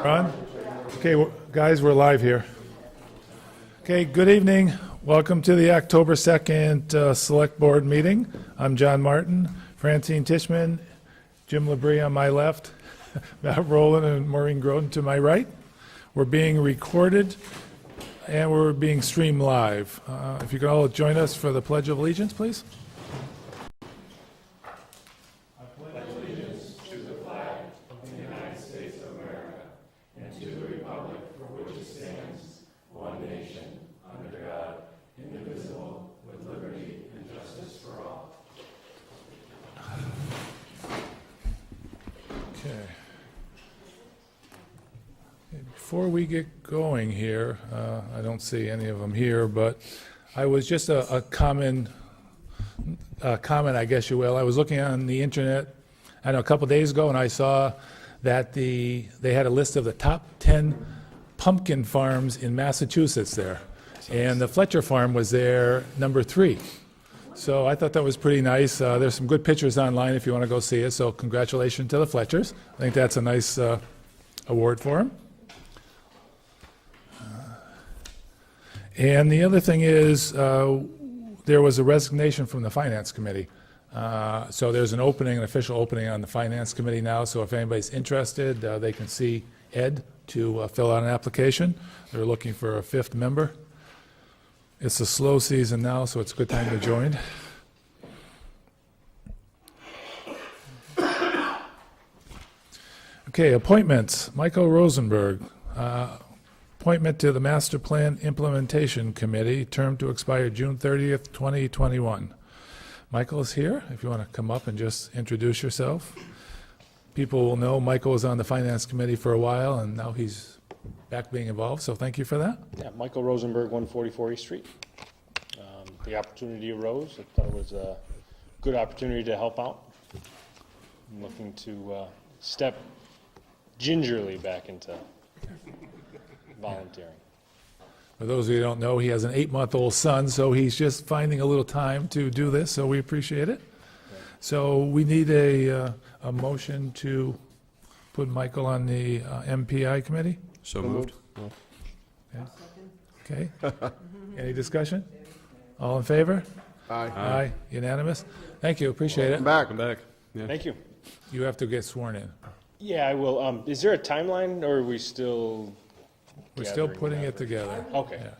On? Okay, guys, we're live here. Okay, good evening. Welcome to the October 2nd Select Board meeting. I'm John Martin, Francine Tishman, Jim Labrie on my left, Matt Rowland and Maureen Groden to my right. We're being recorded and we're being streamed live. If you could all join us for the Pledge of Allegiance, please. Before we get going here, I don't see any of them here, but I was just a comment, I guess you will. I was looking on the internet, I know a couple days ago, and I saw that they had a list of the top 10 pumpkin farms in Massachusetts there, and the Fletcher farm was there number 3. So I thought that was pretty nice. There's some good pictures online if you want to go see it. So congratulations to the Fletchers. I think that's a nice award for them. And the other thing is, there was a resignation from the Finance Committee. So there's an opening, an official opening on the Finance Committee now, so if anybody's interested, they can see Ed to fill out an application. They're looking for a 5th member. It's a slow season now, so it's a good time to join. Okay, appointments. Michael Rosenberg. Appointment to the Master Plan Implementation Committee, term to expire June 30th, 2021. Michael is here, if you want to come up and just introduce yourself. People will know Michael was on the Finance Committee for a while, and now he's back being involved, so thank you for that. Yeah, Michael Rosenberg, 144 East Street. The opportunity arose. I thought it was a good opportunity to help out. I'm looking to step gingerly back into volunteering. For those of you who don't know, he has an 8-month-old son, so he's just finding a little time to do this, so we appreciate it. So we need a motion to put Michael on the MPI committee. So moved. Okay. Any discussion? All in favor? Aye. Aye. Unanimous? Thank you, appreciate it. Welcome back. Yeah. Thank you. You have to get sworn in. Yeah, I will. Is there a timeline, or are we still? We're still gathering putting that? it together. Okay. Yeah.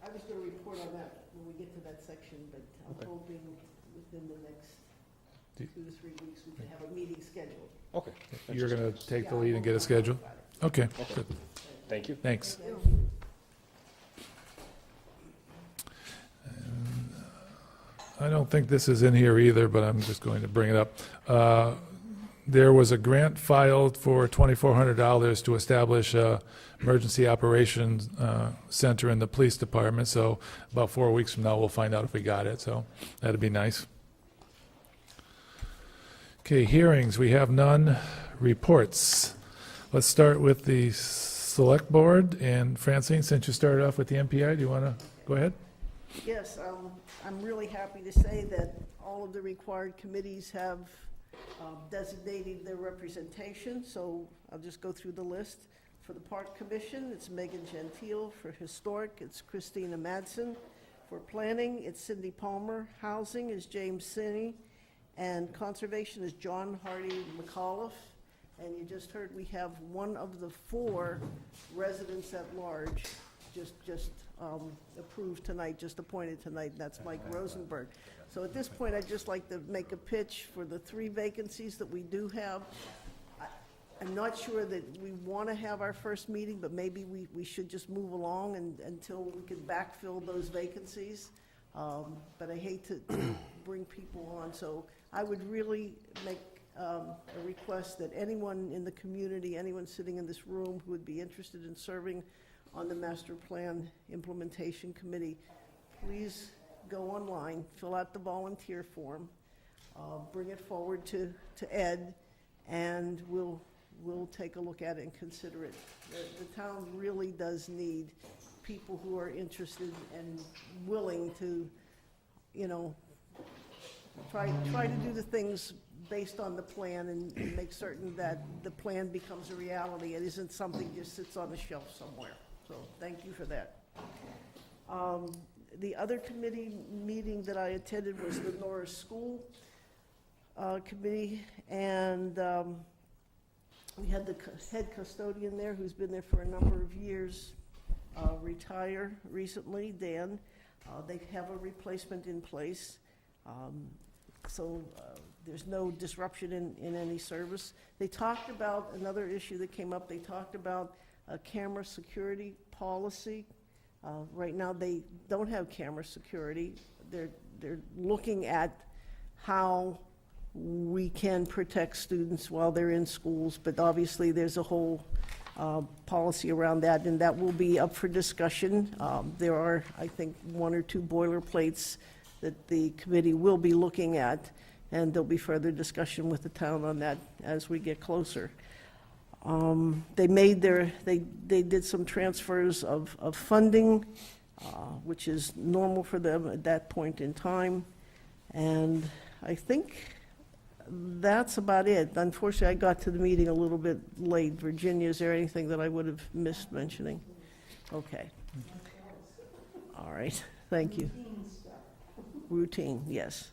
I was going to report on that when we get to that section, but I'm hoping within the next 2 to 3 weeks we can have a meeting scheduled. Okay. You're going to take the lead and get a schedule? Okay, good. Thank you. Thanks. I don't think this is in here either, but I'm just going to bring it up. There was a grant filed for $2,400 to establish a emergency operations center in the police department, so about 4 weeks from now we'll find out if we got it, so that'd be nice. Okay, hearings, we have none. Reports. Let's start with the Select Board, and Francine, since you started off with the MPI, do you want to go ahead? Yes, I'm really happy to say that all of the required committees have designated their representation, so I'll just go through the list. For the Park Commission, it's Megan Gentile. For Historic, it's Christina Madsen. For Planning, it's Cindy Palmer. Housing is James Sinney. And Conservation is John Hardy McAuliffe. And you just heard we have one of the 4 residents at large just approved tonight, just appointed tonight, and that's Mike Rosenberg. So at this point, I'd just like to make a pitch for the 3 vacancies that we do have. I'm not sure that we want to have our first meeting, but maybe we should just move along until we can backfill those vacancies. But I hate to bring people on, so I would really make a request that anyone in the community, anyone sitting in this room who would be interested in serving on the Master Plan Implementation Committee, please go online, fill out the volunteer form, bring it forward to Ed, and we'll take a look at it and consider it. The town really does need people who are interested and willing to, try to do the things based on the plan and make certain that the plan becomes a reality. It isn't something just sits on a shelf somewhere. So thank you for that. The other committee meeting that I attended was the Norris School Committee, and we had the head custodian there who's been there for a number of years retire recently, Dan. They have a replacement in place, so there's no disruption in any service. They talked about another issue that came up. They talked about a camera security policy. Right now, they don't have camera security. They're looking at how we can protect students while they're in schools, but obviously there's a whole policy around that, and that will be up for discussion. There are, I think, 1 or 2 boilerplates that the committee will be looking at, and there'll be further discussion with the town on that as we get closer. They did some transfers of funding, which is normal for them at that point in time, and I think that's about it. Unfortunately, I got to the meeting a little bit late. Virginia, is there anything that I would have missed mentioning? Okay. All right, thank you. Routine, yes.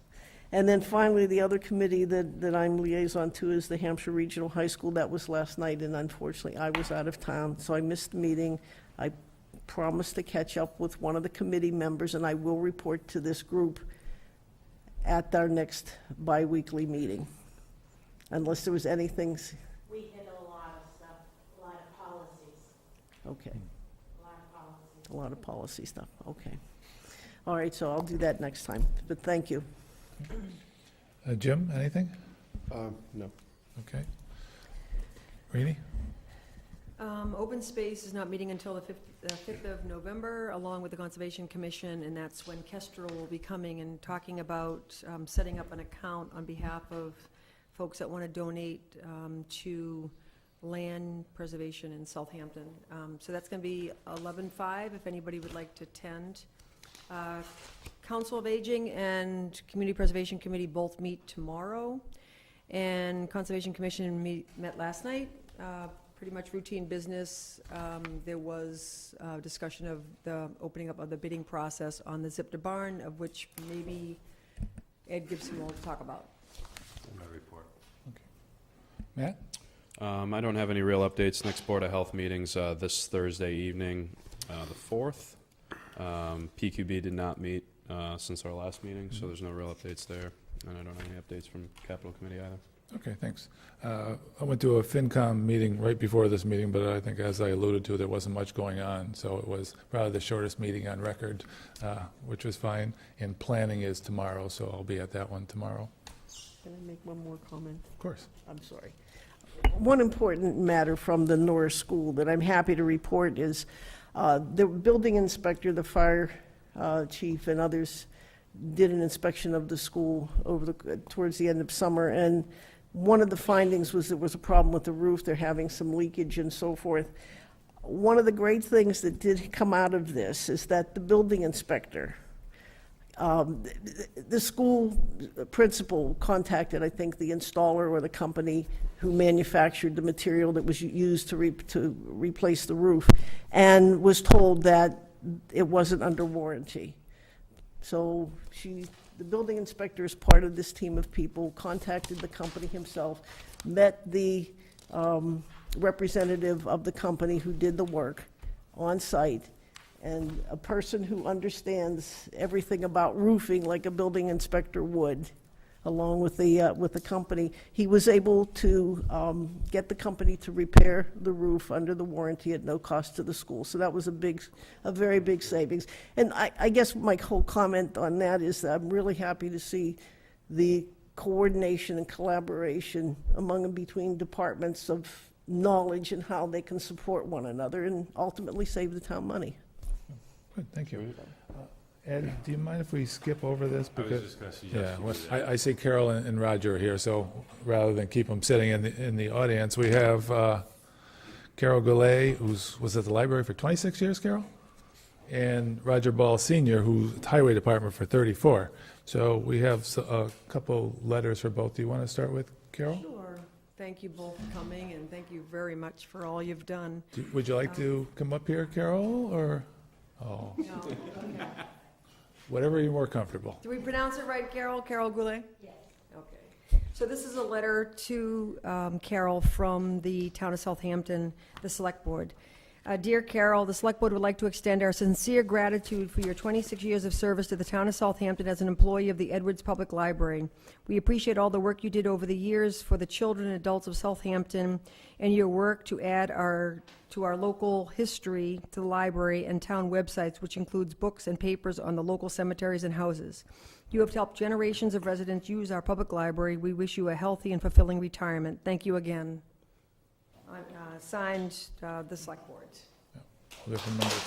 And then finally, the other committee that I'm liaison to is the Hampshire Regional High School. That was last night, and unfortunately, I was out of town, so I missed the meeting. I promised to catch up with one of the committee members, and I will report to this group at our next bi-weekly meeting, unless there was anything. We hit a lot of stuff, a lot of policies, Okay, a lot of policies. a lot of policy stuff, okay. All right, so I'll do that next time, but thank you. Jim, anything? No. Okay. Rini? Open Space is not meeting until the 5th of November, along with the Conservation Commission, and that's when Kestrel will be coming and talking about setting up an account on behalf of folks that want to donate to land preservation in Southampton. So that's going to be 11/5, if anybody would like to attend. Council of Aging and Community Preservation Committee both meet tomorrow, and Conservation Commission met last night. Pretty much routine business. There was discussion of the opening up of the bidding process on the Zipter barn, of which maybe Ed Gibson will talk about. In my report. Matt? I don't have any real updates. Next Board of Health meetings this Thursday evening, the 4th. PQB did not meet since our last meeting, so there's no real updates there. And I don't have any updates from Capital Committee either. Okay, thanks. I went to a FinCom meeting right before this meeting, but I think, as I alluded to, there wasn't much going on, so it was probably the shortest meeting on record, which was fine. And planning is tomorrow, so I'll be at that one tomorrow. Can I make one more comment? Of course. I'm sorry. One important matter from the Norris School that I'm happy to report is the building inspector, the fire chief, and others did an inspection of the school towards the end of summer, and one of the findings was there was a problem with the roof. They're having some leakage and so forth. One of the great things that did come out of this is that the building inspector, the school principal contacted, I think, the installer or the company who manufactured the material that was used to replace the roof, and was told that it wasn't under warranty. So the building inspector, is part of this team of people, contacted the company himself, met the representative of the company who did the work on site, and a person who understands everything about roofing like a building inspector would, along with the company. He was able to get the company to repair the roof under the warranty at no cost to the school. So that was a very big savings. And I guess my whole comment on that is that I'm really happy to see the coordination and collaboration among and between departments of knowledge and how they can support one another and ultimately save the town money. Good, thank you. Ed, do you mind if we skip over this? I was just going to suggest Yeah, you well, do that. I see Carol and Roger are here, so rather than keep them sitting in the audience, we have Carol Goulet, was at the library for 26 years, Carol? and Roger Ball Senior, who's Highway Department for 34. So we have a couple letters for both. Do you want to start with Carol? Sure. Thank you both for coming, and thank you very much for all you've done. Would you like to come up here, Carol, or, oh, No, okay. whatever you're more comfortable. Do we pronounce it right, Carol? Carol Goulet? Yes. Okay. So this is a letter to Carol from the town of Southampton, the Select Board. Dear Carol, the Select Board would like to extend our sincere gratitude for your 26 years of service to the town of Southampton as an employee of the Edwards Public Library. We appreciate all the work you did over the years for the children and adults of Southampton and your work to add to our local history to the library and town websites, which includes books and papers on the local cemeteries and houses. You have helped generations of residents use our public library. We wish you a healthy and fulfilling retirement. Thank you again. Signed, the Select Board. Different numbers.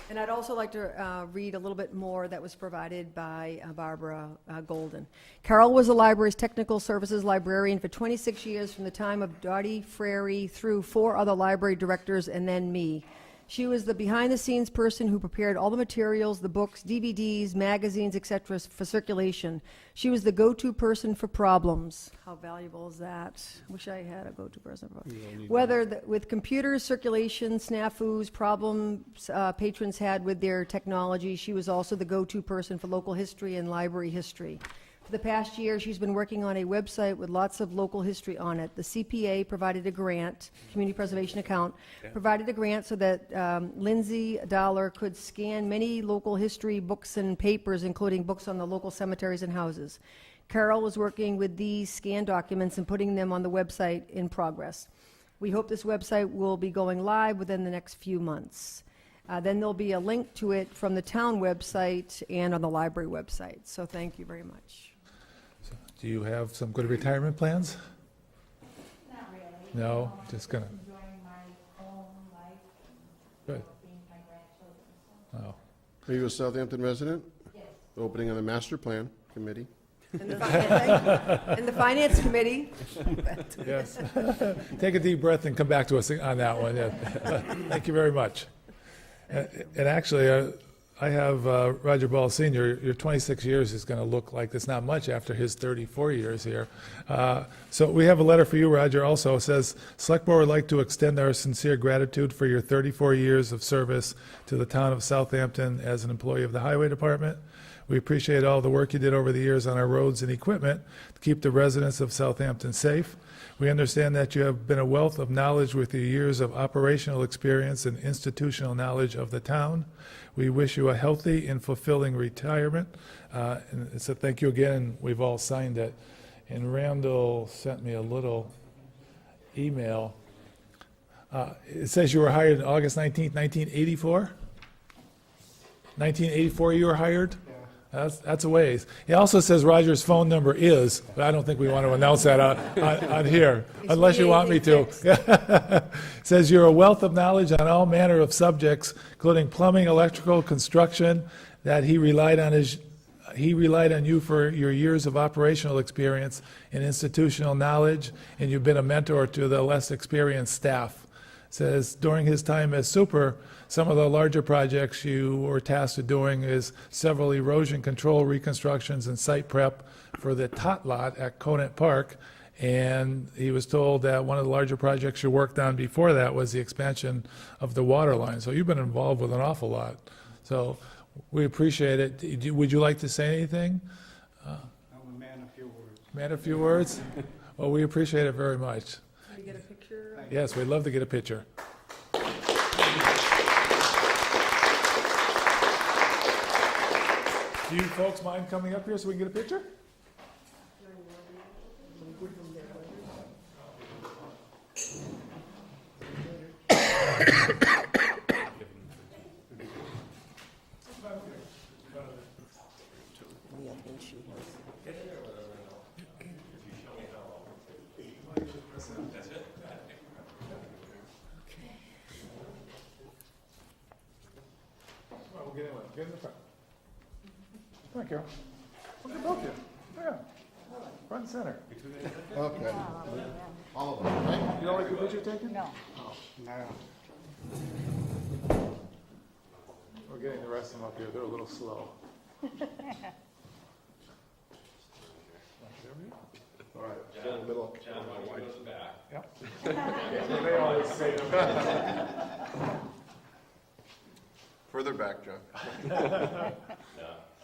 And I'd also like to read a little bit more that was provided by Barbara Golden. Carol was the library's technical services librarian for 26 years, from the time of Dottie Frary through 4 other library directors and then me. She was the behind-the-scenes person who prepared all the materials, the books, DVDs, magazines, etc. for circulation. She was the go-to person for problems. How valuable is that? Wish I had a go-to person for problems. Whether with computers, circulation, snafus, problems patrons had with their technology, she was also the go-to person for local history and library history. For the past year, she's been working on a website with lots of local history on it. The CPA provided a grant, Community Preservation Account, provided a grant so that Lindsay Dollar could scan many local history books and papers, including books on the local cemeteries and houses. Carol was working with these scanned documents and putting them on the website in progress. We hope this website will be going live within the next few months. Then there'll be a link to it from the town website and on the library website. So thank you very much. Do you have some good retirement plans? Not really. No, just gonna, Enjoying my home life good. and being with my grandchildren. So, Oh, Are you a Southampton resident? yes. Opening on the master plan committe? And the Finance Committee. yes. Take a deep breath and come back to us on that one. Yeah. Thank you very much. And actually, I have Roger Ball Senior. Your 26 years is going to look like it's not much after his 34 years here. So we have a letter for you, Roger. Also, it says, Select Board would like to extend our sincere gratitude for your 34 years of service to the town of Southampton as an employee of the Highway Department. We appreciate all the work you did over the years on our roads and equipment to keep the residents of Southampton safe. We understand that you have been a wealth of knowledge with your years of operational experience and institutional knowledge of the town. We wish you a healthy and fulfilling retirement. And so thank you again. We've all signed it. And Randall sent me a little email. It says you were hired August 19th, 1984? 1984 you were hired? That's a ways. He also says Roger's phone number is, but I don't think we want to announce that on here, unless you want me to. Says you're a wealth of knowledge on all manner of subjects, including plumbing, electrical, construction, that he relied on you for your years of operational experience and institutional knowledge, and you've been a mentor to the less experienced staff. Says during his time as super, some of the larger projects you were tasked with doing is several erosion control reconstructions and site prep for the tot lot at Conant Park. And he was told that one of the larger projects you worked on before that was the expansion of the water line. So you've been involved with an awful lot. So we appreciate it. Would you like to say anything? I'm a man of few words. Man, a few words? Well, we appreciate it very much. Can we get a picture? Yes, we'd love to get a picture. Do you folks mind coming up here so we can get a picture? Get in the front. Come on, Carol. Look at both of you. Yeah. front and center. Okay. All of them, right? You don't like the picture taken? No. We're getting the rest of them up here. They're a little slow. All right, in the middle. Yep. They always say Further back, John. No, that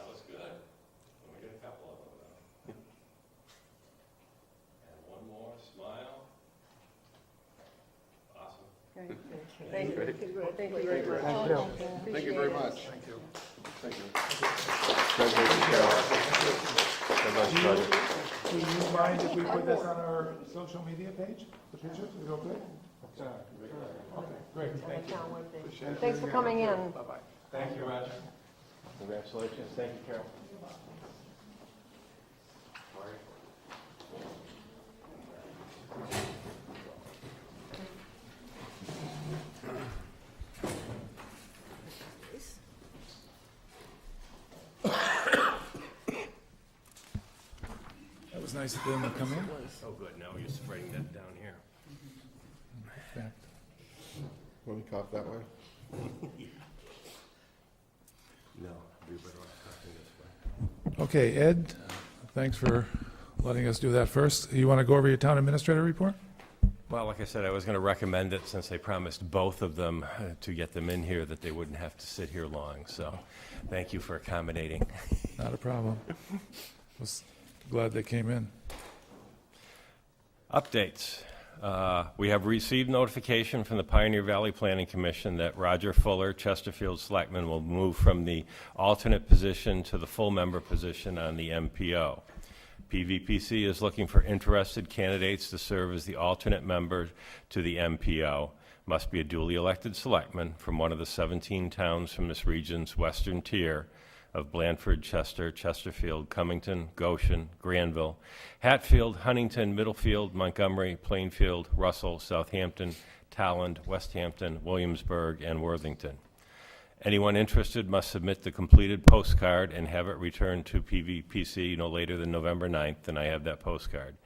was good. Let me get a couple of them now. And one more, smile. Awesome. Thank you. Thank you very much. Thank you very much. Thank you. Thank you. Congratulations, Carol. Do you mind if we put this on our social media page, the pictures? Is it okay? Okay, great, thank you. Thanks for coming in. Bye-bye. Thank you, Roger. Congratulations. Thank you, Carol. That was nice of them to come in. Oh, good. Now you're spreading that down here. In fact, Want to cough that way? No, we better off cutting this way. okay, Ed, thanks for letting us do that first. You want to go over your town administrator report? Well, like I said, I was going to recommend it since they promised both of them to get them in here, that they wouldn't have to sit here long. So thank you for accommodating. Not a problem. Was glad they came in. Updates. We have received notification from the Pioneer Valley Planning Commission that Roger Fuller, Chesterfield Selectman, will move from the alternate position to the full member position on the MPO. PVPC is looking for interested candidates to serve as the alternate member to the MPO. Must be a duly elected selectman from one of the 17 towns from this region's western tier of Blandford, Chester, Chesterfield, Cummington, Goshen, Granville, Hatfield, Huntington, Middlefield, Montgomery, Plainfield, Russell, Southampton, Talland, Westhampton, Williamsburg, and Worthington. Anyone interested must submit the completed postcard and have it returned to PVPC no later than November 9th, and I have that postcard.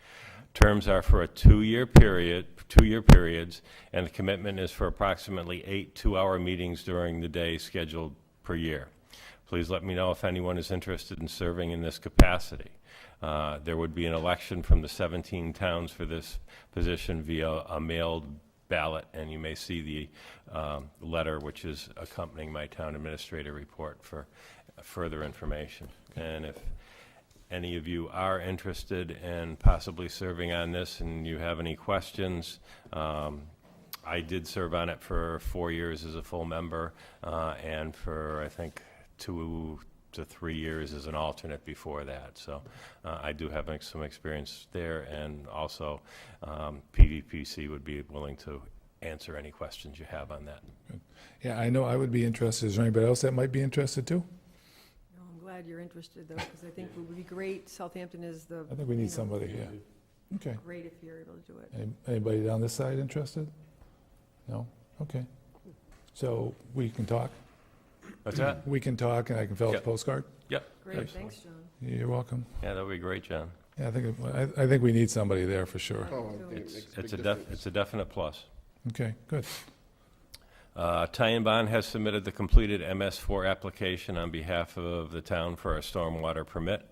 Terms are for a two-year periods, and the commitment is for approximately 8 two-hour meetings during the day scheduled per year. Please let me know if anyone is interested in serving in this capacity. There would be an election from the 17 towns for this position via a mailed ballot, and you may see the letter which is accompanying my town administrator report for further information. And if any of you are interested in possibly serving on this and you have any questions, I did serve on it for 4 years as a full member, and for, I think, 2 to 3 years as an alternate before that. So I do have some experience there, and also PVPC would be willing to answer any questions you have on that. Yeah, I know I would be interested. Is there anybody else that might be interested too? No, I'm glad you're interested, though, because I think it would be great. Southampton is the. I think we need somebody here. Okay. Great if you're able to do it. Anybody down this side interested? No? Okay. So we can talk? What's that? We can talk and I can fill out the Yep. postcard? Yep. Great, thanks, John. You're welcome. Yeah, that would be great, John. Yeah, I think we need somebody there for sure. Oh, it It's, makes it's, big a difference. it's a definite plus. Okay, good. Ty and Bond has submitted the completed MS4 application on behalf of the town for a stormwater permit.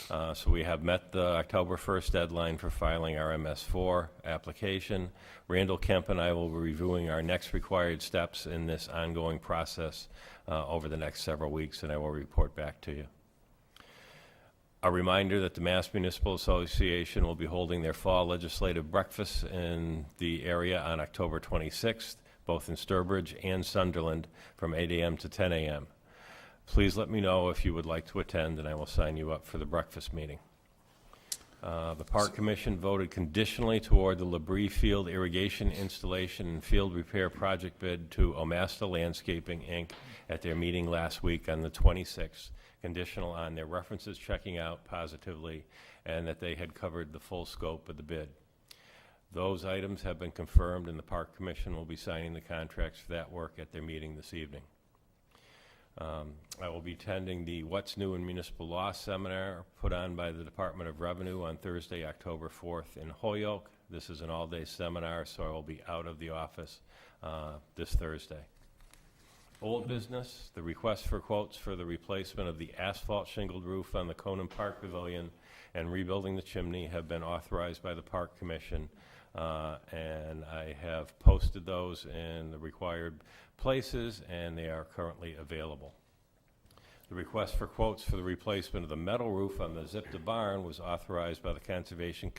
So we have met the October 1st deadline for filing our MS4 application. Randall Kemp and I will be reviewing our next required steps in this ongoing process over the next several weeks, and I will report back to you. A reminder that the Mass Municipal Association will be holding their fall legislative breakfast in the area on October 26th, both in Sturbridge and Sunderland, from 8 a.m. to 10 a.m. Please let me know if you would like to attend, and I will sign you up for the breakfast meeting. The Park Commission voted conditionally toward the Labrie Field irrigation installation and field repair project bid to Omasta Landscaping, Inc. at their meeting last week on the 26th, conditional on their references checking out positively and that they had covered the full scope of the bid. Those items have been confirmed, and the Park Commission will be signing the contracts for that work at their meeting this evening. I will be attending the What's New in Municipal Law seminar put on by the Department of Revenue on Thursday, October 4th in Holyoke. This is an all-day seminar, so I will be out of the office this Thursday. Old business, the request for quotes for the replacement of the asphalt shingled roof on the Conan Park Pavilion and rebuilding the chimney have been authorized by the Park Commission, and I have posted those in the required places, and they are currently available. The request for quotes for the replacement of the metal roof on the Zipta barn was authorized by the Conservation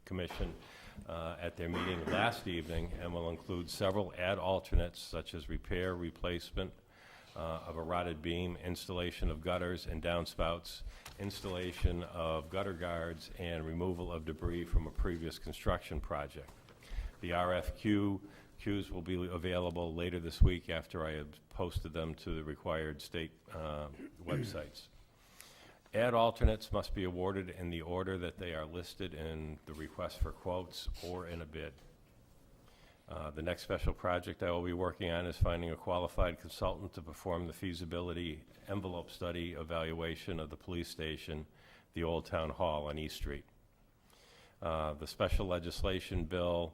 Commission at their meeting last evening and will include several add alternates such as repair, replacement of a rotted beam, installation of gutters and downspouts, installation of gutter guards, and removal of debris from a previous construction project. The RFQs will be available later this week after I have posted them to the required state websites. Add alternates must be awarded in the order that they are listed in the request for quotes or in a bid. The next special project I will be working on is finding a qualified consultant to perform the feasibility envelope study evaluation of the police station, the Old Town Hall on East Street. The special legislation bill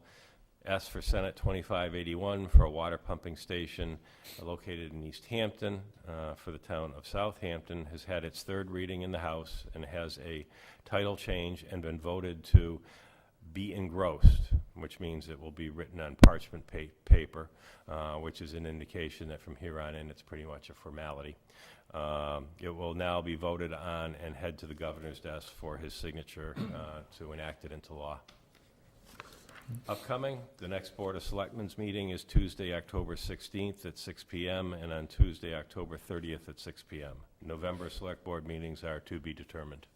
asks for Senate 2581 for a water pumping station located in East Hampton for the town of Southampton, has had its third reading in the House and has a title change and been voted to be engrossed, which means it will be written on parchment paper, which is an indication that from here on in it's pretty much a formality. It will now be voted on and head to the governor's desk for his signature to enact it into law. Upcoming, the next Board of Selectmen's meeting is Tuesday, October 16th at 6 p.m. and on Tuesday, October 30th at 6 p.m. November Select Board meetings are to be determined.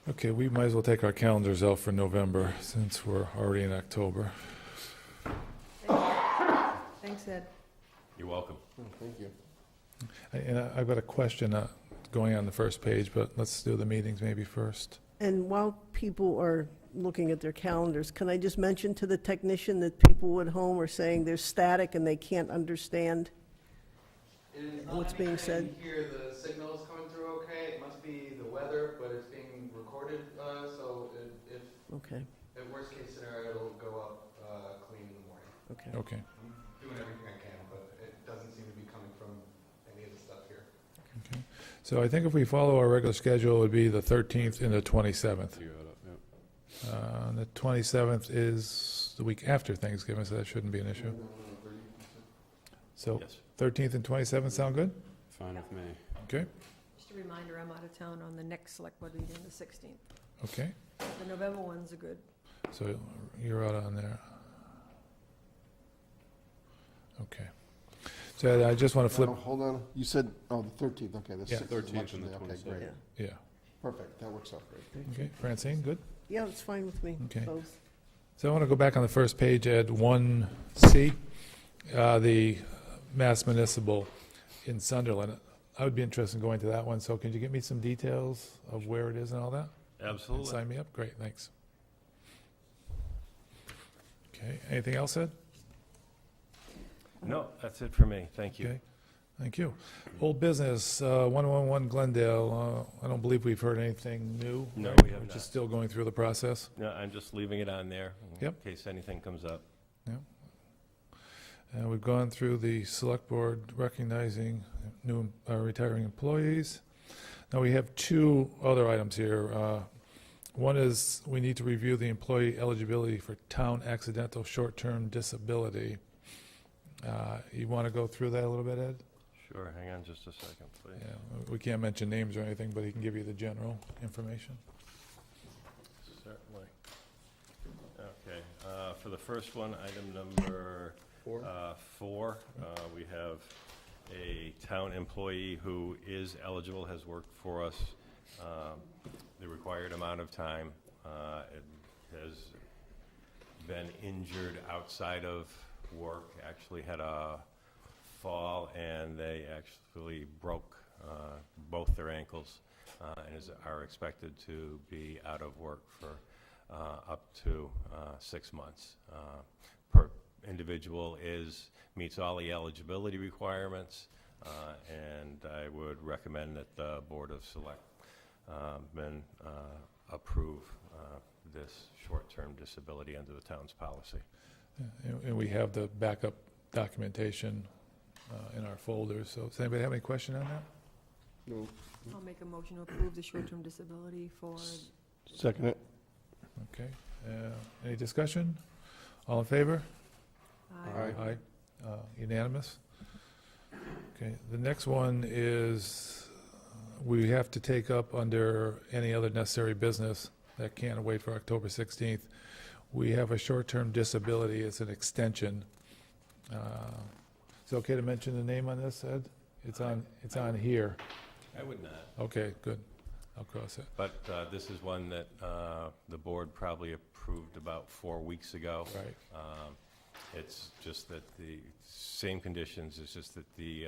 Okay, we might as well take our calendars out for November since we're already in October. Thanks, Ed. You're welcome. Thank you. I've got a question going on the first page, but let's do the meetings maybe first. And while people are looking at their calendars, can I just mention to the technician that people at home are saying there's static and they can't understand It is what's not being anything said? here. The signal is coming through okay. It must be the weather, but it's being recorded, so if Okay, at worst case scenario, it'll go up clean in the morning. okay. Okay, I'm doing everything I can, but it doesn't seem to be coming from any of the stuff here. okay. So I think if we follow our regular schedule, it would be the 13th and the 27th. You got it, yep. The 27th is the week after Thanksgiving, so that shouldn't be an issue. So Yes. 13th and 27th sound good? Fine with me. Okay, Just a reminder, I'm out of town on the next select board meeting, the 16th. okay. The November ones are good. So you're out on there. Okay. So I just want to flip, Hold on, you said, oh, the 13th, okay, the Yeah. 6th is 13th election and the day, okay, 22nd. great. Yeah, yeah, Perfect, that works out great. okay. Francine, good? yeah, it's fine with me, Okay. both. So I want to go back on the first page at 1C, the Mass Municipal in Sunderland. I would be interested in going to that one, so can you give me some details of where it is and all that? And Absolutely. sign me up? Great, thanks. Okay, anything else, Ed? No, that's it for me. Thank you. Okay, thank you. Old business, 111 Glendale, I don't believe we've heard anything new. No, right? we have We're not. just still going through the process. No, I'm just leaving it on there Yep. in case anything comes up. And we've gone through the select board recognizing new retiring employees. Now, we have two other items here. One is we need to review the employee eligibility for town accidental short-term disability. You want to go through that a little bit, Ed? Sure, hang on just a second, please. Yeah, we can't mention names or anything, but he can give you the general information. Certainly. Okay, for the first one, item number 4, we have a town employee who is eligible, has worked for us the required amount of time, has been injured outside of work, actually had a fall, and they actually broke both their ankles, and are expected to be out of work for up to 6 months. Per individual meets all the eligibility requirements, and I would recommend that the Board of Selectmen approve this short-term disability under the town's policy. And we have the backup documentation in our folders, so does anybody have any question on that? No. I'll make a motion to approve the short-term disability for, Second it. Okay, any discussion? All in favor? Aye. Aye. Unanimous? Okay, the next one is, we have to take up under any other necessary business that can't wait for October 16th. We have a short-term disability as an extension. Is it okay to mention the name on this, Ed? It's on here. I would not. Okay, good. I'll cross it. But this is one that the board probably approved about 4 weeks ago. Right. It's just that the same conditions, it's just that the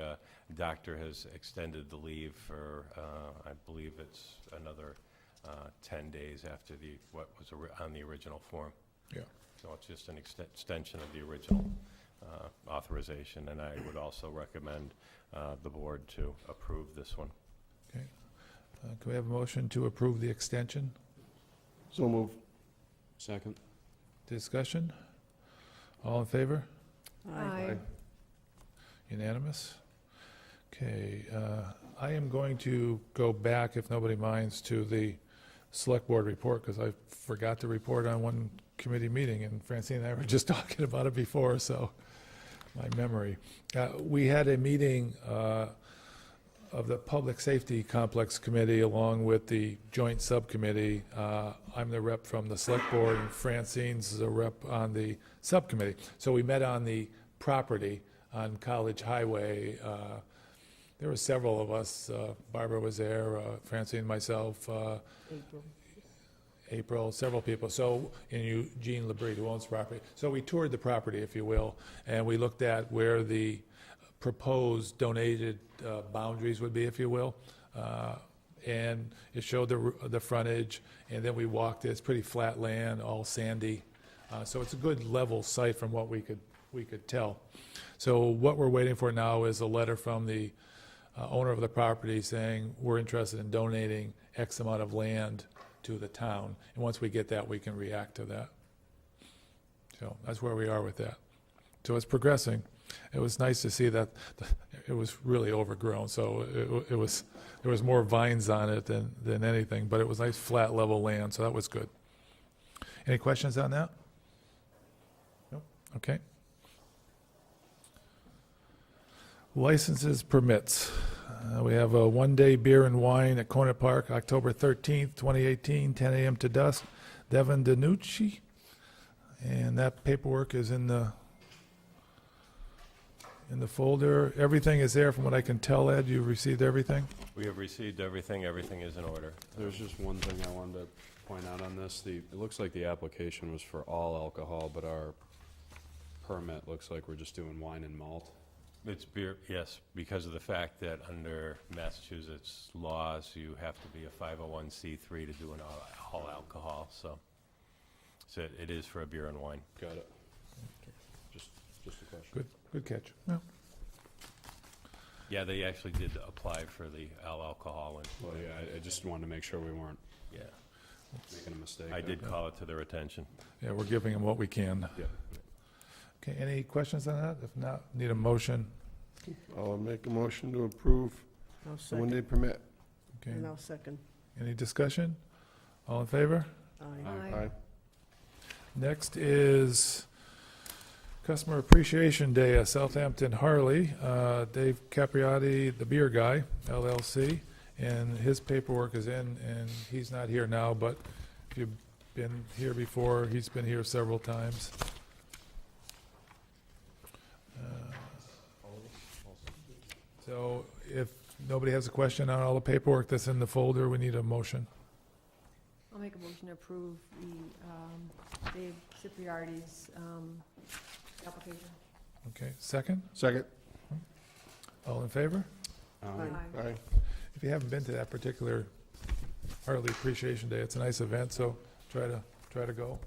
doctor has extended the leave for, I believe it's another 10 days after what was on the original form. Yeah. So it's just an extension of the original authorization, and I would also recommend the board to approve this one. Okay. Can we have a motion to approve the extension? So move. Second. Discussion? All in favor? Aye. Unanimous? Okay, I am going to go back, if nobody minds, to the Select Board report, because I forgot to report on one committee meeting, and Francine and I were just talking about it before, so my memory. We had a meeting of the Public Safety Complex Committee along with the joint subcommittee. I'm the rep from the Select Board, and Francine's the rep on the subcommittee. So we met on the property on College Highway. There were several of us. Barbara was there, Francine, myself, April, several people. So, and Eugene LeBrie, who owns the property. So we toured the property, if you will, and we looked at where the proposed donated boundaries would be, if you will. And it showed the frontage, and then we walked it. It's pretty flat land, all sandy. So it's a good level site from what we could tell. So what we're waiting for now is a letter from the owner of the property saying we're interested in donating X amount of land to the town. And once we get that, we can react to that. So that's where we are with that. So it's progressing. It was nice to see that it was really overgrown, so there was more vines on it than anything, but it was nice flat level land, so that was good. Any questions on that? Nope. Okay. Licenses, permits. We have a one-day beer and wine at Conant Park, October 13th, 2018, 10 a.m. to dusk. Devin DiNucci, and that paperwork is in the folder. Everything is there from what I can tell, Ed. You've received everything? We have received everything. Everything is in order. There's just one thing I wanted to point out on this. It looks like the application was for all alcohol, but our permit looks like we're just doing wine and malt. It's beer, yes, because of the fact that under Massachusetts laws, you have to be a 501c3 to do an all alcohol, so it is for a beer and wine. Got it. Just a question. Good catch. Yeah. Yeah, they actually did apply for the all alcohol, and Well, yeah, I just wanted to make sure we weren't yeah, making a mistake. I there. did call it to their attention. Yeah, we're giving them what we can. Yeah. Okay, any questions on that? If not, need a motion. I'll make a motion to approve I'll the second, one-day permit. Okay, and I'll second. any discussion? All in favor? Aye. Aye. Next is Customer Appreciation Day at Southampton Harley. Dave Capriati, the beer guy, LLC, and his paperwork is in, and he's not here now, but if you've been here before, he's been here several times. So if nobody has a question on all the paperwork that's in the folder, we need a motion. I'll make a motion to approve the Dave Cipriardi's application. Okay, second? Second. All in favor? Aye. Aye. If you haven't been to that particular Harley Appreciation Day, it's a nice event, so try to go.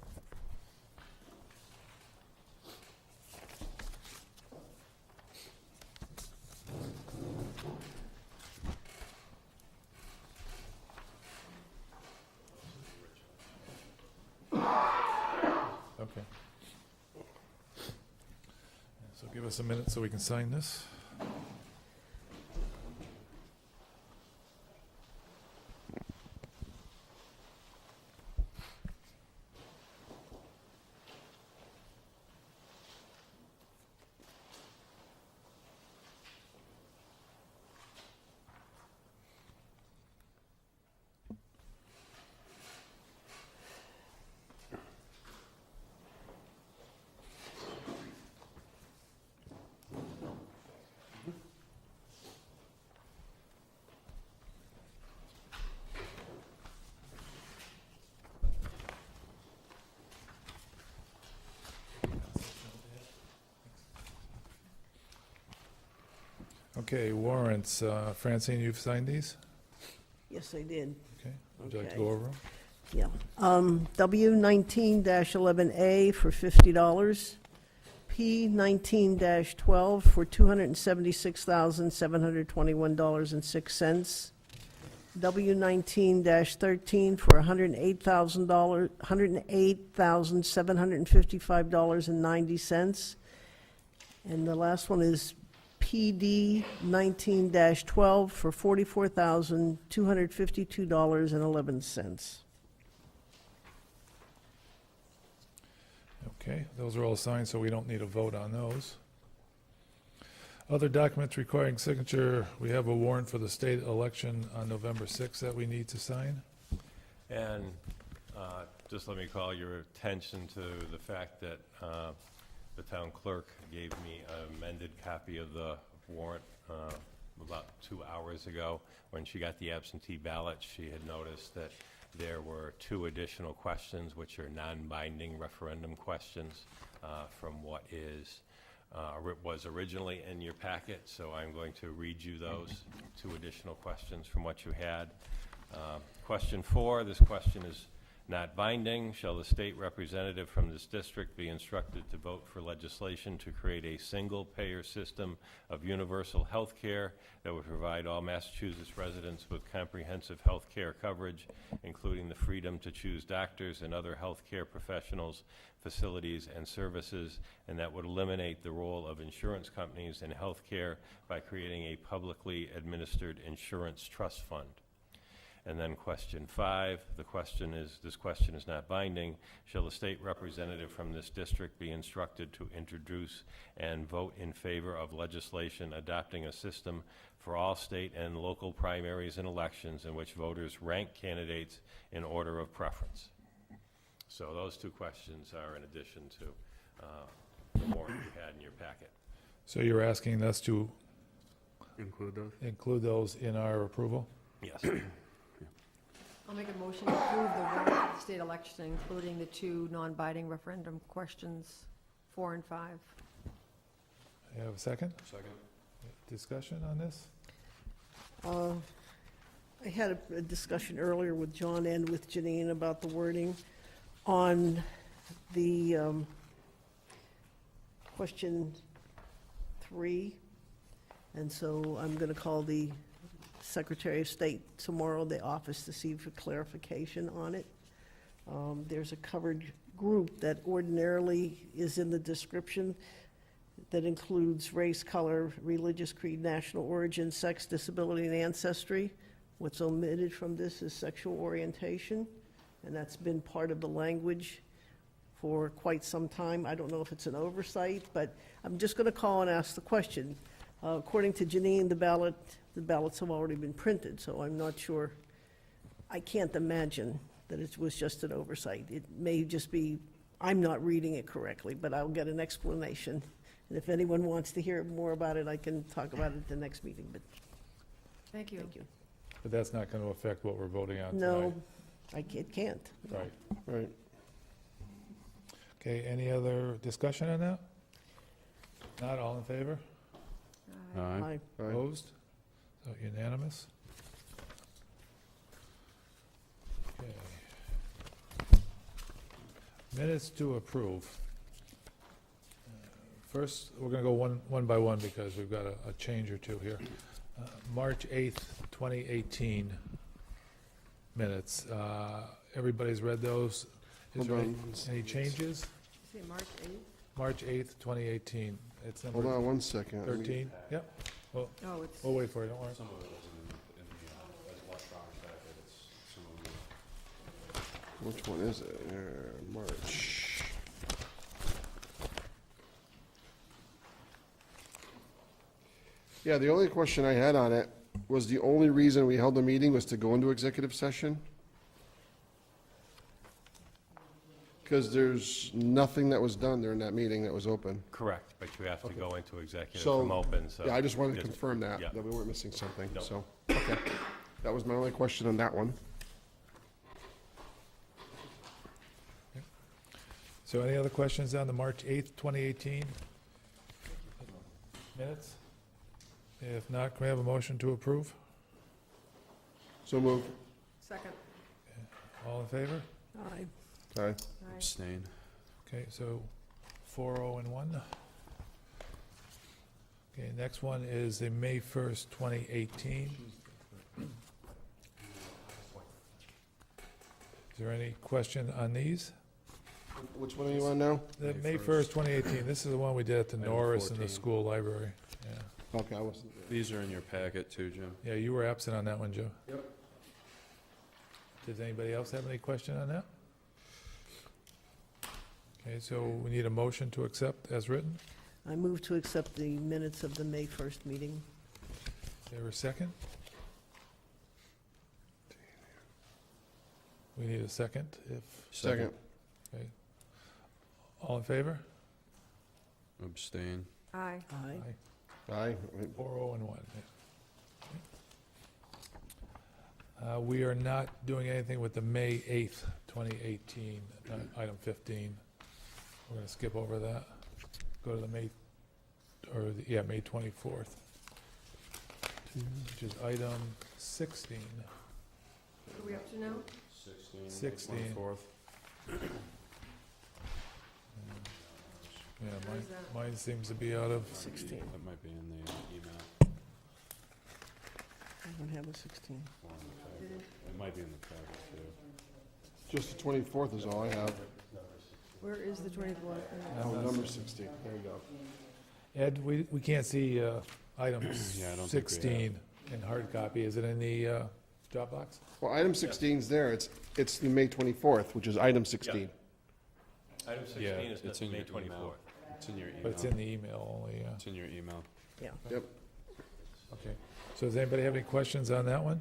Give us a minute so we can sign this. Okay, warrants. Francine, you've signed these? Yes, I did. Okay. Would you like to Okay. go over them? Yeah. W19-11A for $50. P19-12 for $276,721.06. W19-13 for $108,000, $108,755.90. And the last one is PD 19-12 for $44,252.11. Okay, those are all signed, so we don't need a vote on those. Other documents requiring signature, we have a warrant for the state election on November 6th that we need to sign. And just let me call your attention to the fact that the town clerk gave me an amended copy of the warrant about 2 hours ago. When she got the absentee ballot, she had noticed that there were 2 additional questions, which are non-binding referendum questions from what was originally in your packet. So I'm going to read you those 2 additional questions from what you had. Question 4, this question is not binding. Shall the state representative from this district be instructed to vote for legislation to create a single-payer system of universal health care that would provide all Massachusetts residents with comprehensive health care coverage, including the freedom to choose doctors and other health care professionals, facilities, and services, and that would eliminate the role of insurance companies in health care by creating a publicly administered insurance trust fund? And then question 5, this question is not binding. Shall the state representative from this district be instructed to introduce and vote in favor of legislation adopting a system for all state and local primaries and elections in which voters rank candidates in order of preference? So those 2 questions are in addition to the warrant you had in your packet. So you're asking us to Include those? in our approval? Yes. I'll make a motion to approve the warrant for the state election, including the 2 non-binding referendum questions, 4 and 5. You have a second? Second. Discussion on this? I had a discussion earlier with John and with Janine about the wording on the question 3. And so I'm going to call the Secretary of State tomorrow, the office, to see for clarification on it. There's a covered group that ordinarily is in the description that includes race, color, religious creed, national origin, sex, disability, and ancestry. What's omitted from this is sexual orientation, and that's been part of the language for quite some time. I don't know if it's an oversight, but I'm just going to call and ask the question. According to Janine, the ballots have already been printed, so I'm not sure. I can't imagine that it was just an oversight. It may just be, I'm not reading it correctly, but I'll get an explanation. And if anyone wants to hear more about it, I can talk about it at the next meeting, but Thank you. thank you. But that's not going to affect what we're voting on tonight? No, it can't. Right. Right. Okay, any other discussion on that? Not all in favor? Aye. Aye. Opposed? So unanimous? Okay. Minutes to approve. First, we're going to go one by one because we've got a change or 2 here. March 8th, 2018 minutes. Everybody's read those. Is there any changes? Say March 8th? March 8th, 2018. It's Hold number on one second. 13. Yep. Well, Oh, it's, we'll wait for it, don't worry. Some of it wasn't in the, as electronic packet, it's some of the. Which one is it? March. Yeah, the only question I had on it was the only reason we held the meeting was to go into executive session? Because there's nothing that was done during that meeting that was open. Correct, but you have to go into executive So, from open, so. Yeah, I just wanted to Yes. confirm that, Yeah. that we weren't missing something, No. so, okay. That was my only question on that one. So any other questions on the March 8th, 2018 minutes? If not, can we have a motion to approve? So moved. second. All in favor? Aye. Aye. Aye. Abstain. Okay, so 4-0 and 1. Okay, next one is the May 1st, 2018. Is there any question on these? Which one are you on now? The May May 1st, 2018, this is the one we did at the Item Norris in the 14. school library. Yeah, Okay, I wasn't there. These are in your packet too, Jim. yeah, you were absent on that one, Joe. Yep. Does anybody else have any question on that? Okay, so we need a motion to accept as written. I move to accept the minutes of the May 1st meeting. Is there a second? We need a second, if, Second. okay. All in favor? Abstain. Aye. Aye. Aye. 4-0 and 1. Yeah. We are not doing anything with the May 8th, 2018, item 15. We're going to skip over that. Go to the May, May 24th, which is item 16. What are we up to now? 16. 24th. Yeah, Where is that? mine seems to be out of, 16. That might be in the email. I don't have a 16. Or in the packet. It might be in the packet too. Just the 24th is all I have. Where is the 24th? Oh, number 16, there you go. Ed, we can't see item Yeah, I don't think we 16 in hard copy. Is it in the Dropbox? Well, item 16's there, it's the May 24th, which is item 16. Item 16 Yeah, is it's in May your 24th. email. It's in your email. But it's in the email only, yeah. It's in your email. Yeah. Yep. Okay. So does anybody have any questions on that one?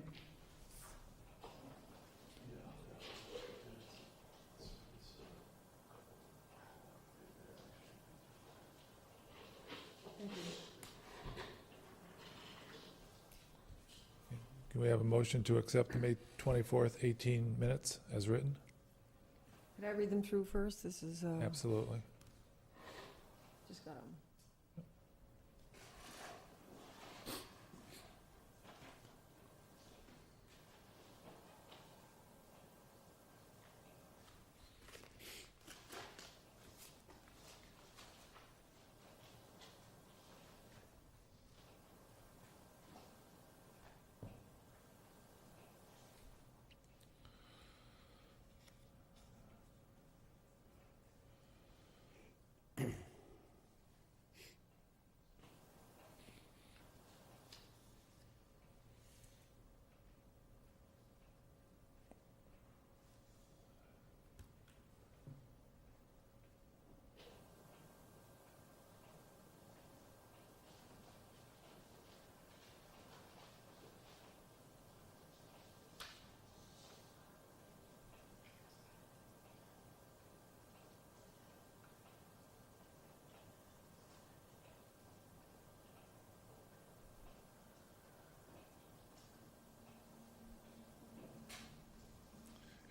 Can we have a motion to accept the May 24th, 18 minutes as written? Could I read them through first? This is, Absolutely. just got them.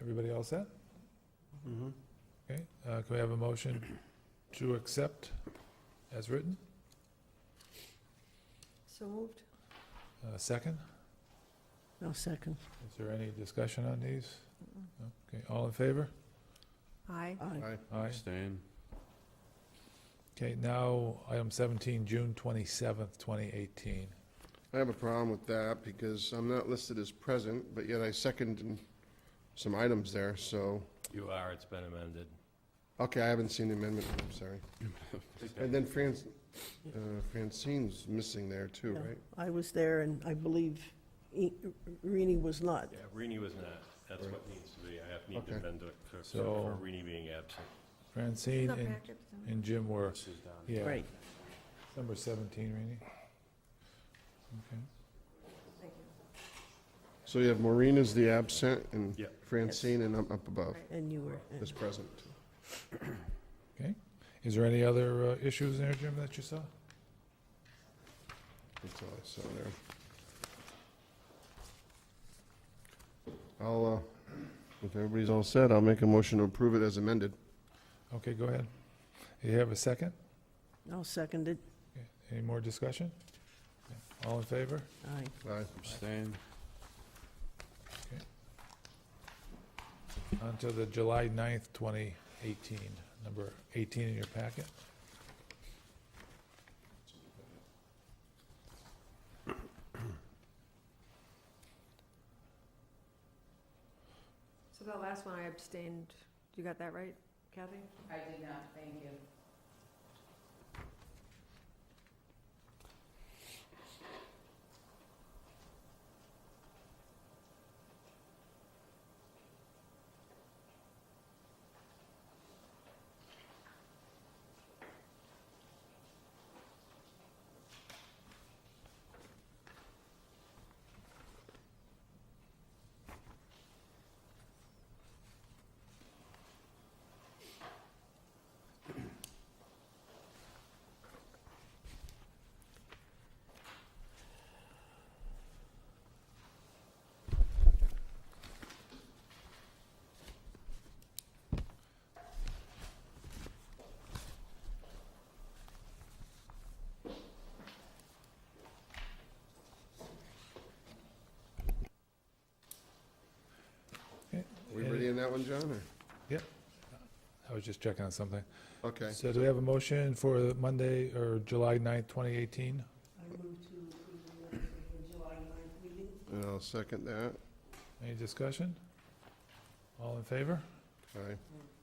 Everybody all set? Okay, can we have a motion to accept as written? So moved? Second? No, second. Is there any discussion on these? No? Okay, all in favor? Aye. Aye. Aye. Abstain. Okay, now, item 17, June 27th, 2018. I have a problem with that because I'm not listed as present, but yet I seconded some items there, so, You are, it's been amended. okay, I haven't seen the amendment, I'm sorry. And then Francine's missing there too, Yeah. right? I was there, and I believe Rini was not. Yeah, Rini was not. That's what needs to be. I have need to Okay. amend it for So- Rini being absent. Francine Not and packet, so- and Jim were, This is down. yeah. Right. Number 17, Rainey. Okay. Thank you. So you have Maureen as the absent, and Yep. Francine, and I'm up above, Right. And you were. is present. Okay. Is there any other issues there, Jim, that you saw? That's all I saw there. I'll, if everybody's all set, I'll make a motion to approve it as amended. Okay, go ahead. You have a second? I'll second it. Okay. Any more discussion? Okay. All in favor? Aye. Aye. Abstain. On to the July 9th, 2018, number 18 in your packet. So that last one I abstained. You got that right, Kathy? I did not, thank you. Okay. We ready in that one, John, or? I was just checking on something. Okay. So do we have a motion for Monday, or July 9th, 2018? I move to approve the minutes of the July 9th meeting. And I'll second that. Any discussion? All in favor? Aye.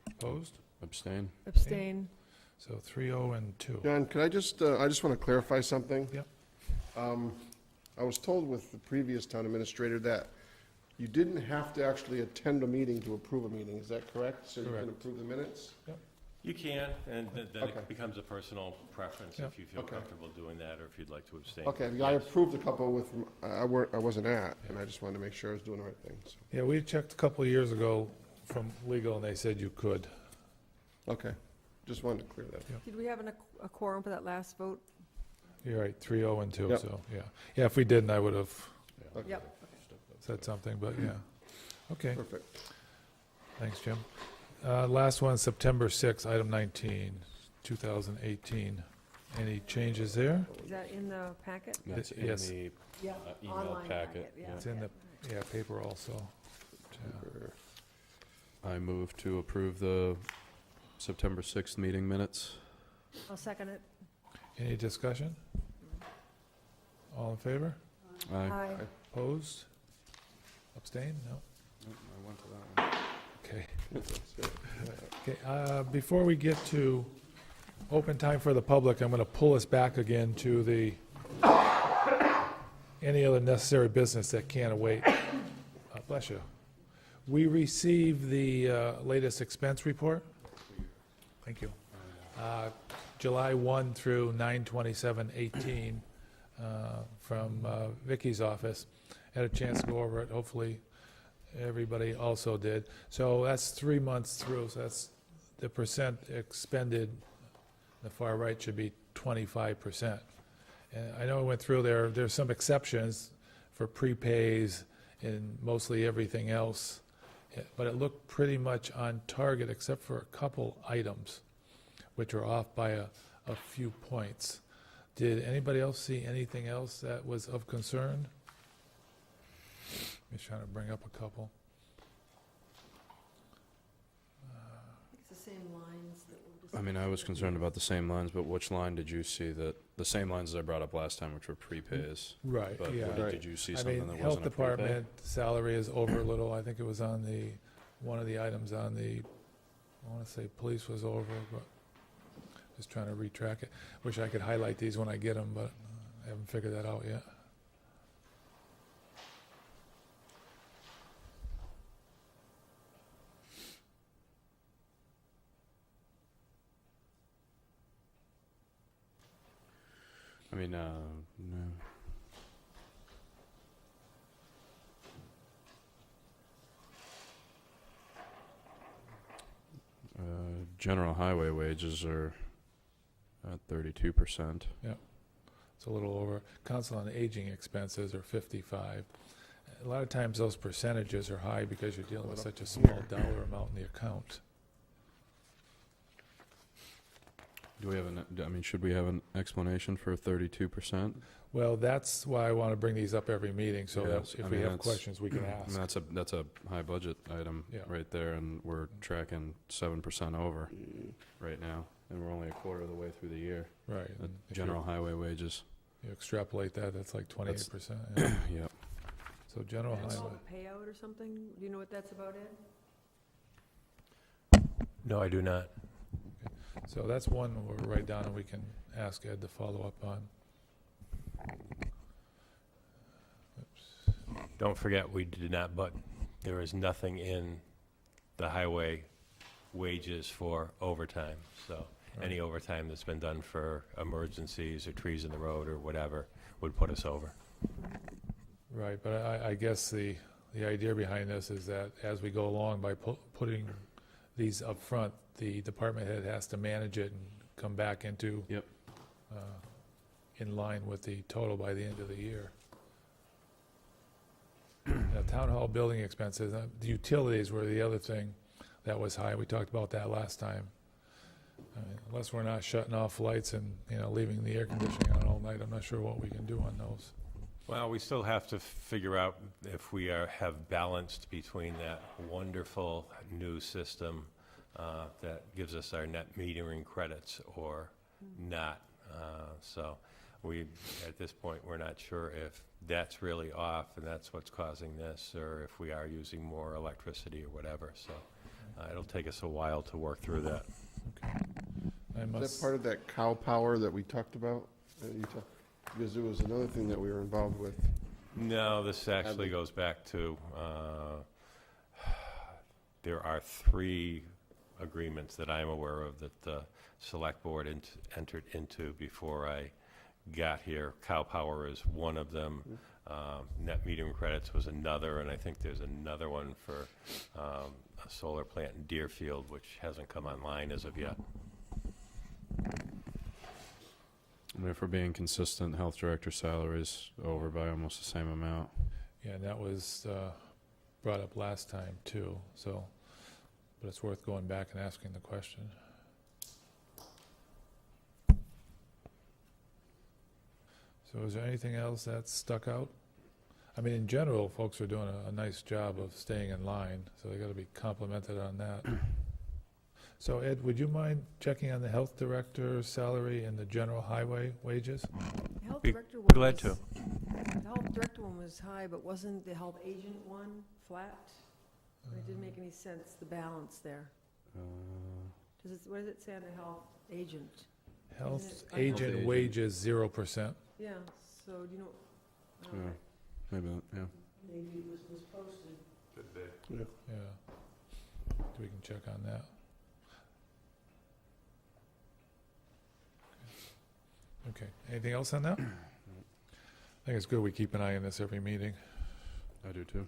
Opposed? Abstain. Abstain. So 3-0 and 2. John, could I just want to clarify something? Yep. I was told with the previous town administrator that you didn't have to actually attend a meeting to approve a meeting, is that correct? So you Correct. can approve the minutes? You can, and then Okay. it becomes a personal preference Yeah. if you feel Okay. comfortable doing that, or if you'd like to abstain. Okay, I approved a couple with, I wasn't at, and I just wanted to make sure I was doing the right thing, so. Yeah, we checked a couple of years ago from legal, and they said you could. Okay, just wanted to clear that. Did we have a quorum for that last vote? You're right, 3-0 and 2, Yep. so, yeah. Yeah, if we didn't, I would have Okay, Yep. said something, but yeah. Okay, perfect. thanks, Jim. Last one, September 6th, item 19, 2018. Any changes there? Is that in the packet? That's in Yes. the Yeah. email Online packet. yeah. It's in the, yeah, paper also. Yeah. I move to approve the September 6th meeting minutes. I'll second it. Any discussion? All in favor? Aye. Opposed? Abstain? No? I went to that one. Okay. Okay, before we get to open time for the public, I'm going to pull us back again to the, any other necessary business that can't await. Bless you. We received the latest expense report. Thank you. July 1 through 9/27/18 from Vicky's office. Had a chance to go over it. Hopefully, everybody also did. So that's 3 months through, so that's the percent expended. The far right should be 25%. And I know I went through there, there's some exceptions for prepays and mostly everything else, but it looked pretty much on target except for a couple items, which are off by a few points. Did anybody else see anything else that was of concern? Just trying to bring up a couple. It's the same lines that were I mean, I was concerned about the same lines, but which line did you see that, the same lines as I brought up last time, which were prepays? Right, But yeah. what did you see I something mean, that Health wasn't a prepay? Department salary is over a little. I think it was on the, one of the items on the, I want to say police was over, but Just trying to retrack it. Wish I could highlight these when I get them, but I haven't figured that out yet. I mean, no. General highway wages are at 32%. It's a little over. Council on Aging expenses are 55. A lot of times those percentages are high because you're dealing with such a small dollar amount in the account. Do we have should we have an explanation for 32%? Well, that's why I want to bring these up every meeting, so that Yes, if we have questions, we can ask. That's a high budget item Yeah. right there, and we're tracking 7% over right now, and we're only a quarter of the way through the year. Right. At and if general highway wages. You extrapolate that, that's like 28%. Yeah. Yep. So general That's highway. called a payout or something? Do you know what that's about, Ed? No, I do not. So that's one we'll write down and we can ask Ed to follow up on. Oops. Don't forget, we did not, but there is nothing in the highway wages for overtime. So any overtime that's been done for emergencies or trees in the road or whatever would put us over. Right, but I guess the idea behind this is that as we go along by putting these up front, the department head has to manage it and come back into Yep. in line with the total by the end of the year. Now, town hall building expenses, the utilities were the other thing that was high. We talked about that last time. I mean, unless we're not shutting off lights and, leaving the air conditioning on all night, I'm not sure what we can do on those. Well, we still have to figure out if we have balanced between that wonderful new system that gives us our net metering credits or not. So at this point, we're not sure if that's really off and that's what's causing this, or if we are using more electricity or whatever. So it'll take us a while to work through that. Is that part of that cow power that we talked about? Because it was another thing that we were involved with. No, this actually goes back to, there are 3 agreements that I'm aware of that the select board entered into before I got here. Cow power is one of them. Net metering credits was another, and I think there's another one for a solar plant in Deerfield, which hasn't come online as of yet. I mean, if we're being consistent, health director salaries over by almost the same amount. Yeah, and that was brought up last time too, so, but it's worth going back and asking the question. So is there anything else that stuck out? I mean, in general, folks are doing a nice job of staying in line, so they gotta be complimented on that. So Ed, would you mind checking on the health director's salary and the general highway wages? The health Be director one glad was- to. The health director one was high, but wasn't the health agent one flat? It didn't make any sense, the balance there. What does it say on the health agent? Health Isn't it agent agent. wages, 0%. Yeah, so do you know? Yeah. Maybe, yeah. Maybe it was misposted. Yeah. We can check on that. Okay, anything else on that? I think it's good we keep an eye on this every meeting. I do too.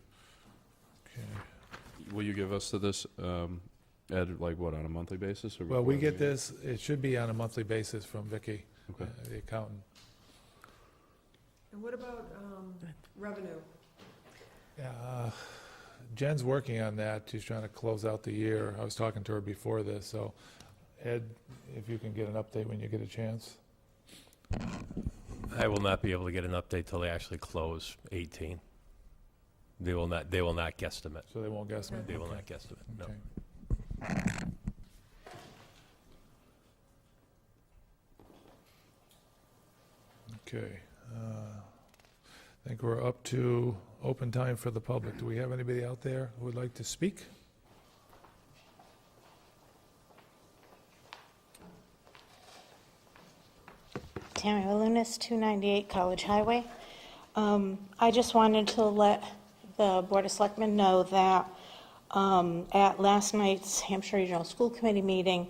Okay. Will you give us this, Ed, like what, on a monthly basis? Or Well, we before get the this, it should be on a monthly basis from Vicky, Okay. the accountant. And what about revenue? Yeah, Jen's working on that. She's trying to close out the year. I was talking to her before this, so Ed, if you can get an update when you get a chance. I will not be able to get an update till they actually close 18. They will not guesstimate. So they won't guess me? They will Okay. not guesstimate, no. Okay. Okay. I think we're up to open time for the public. Do we have anybody out there who would like to speak? Tammy Walunas, 298 College Highway. I just wanted to let the Board of Selectmen know that at last night's Hampshire Regional School Committee meeting,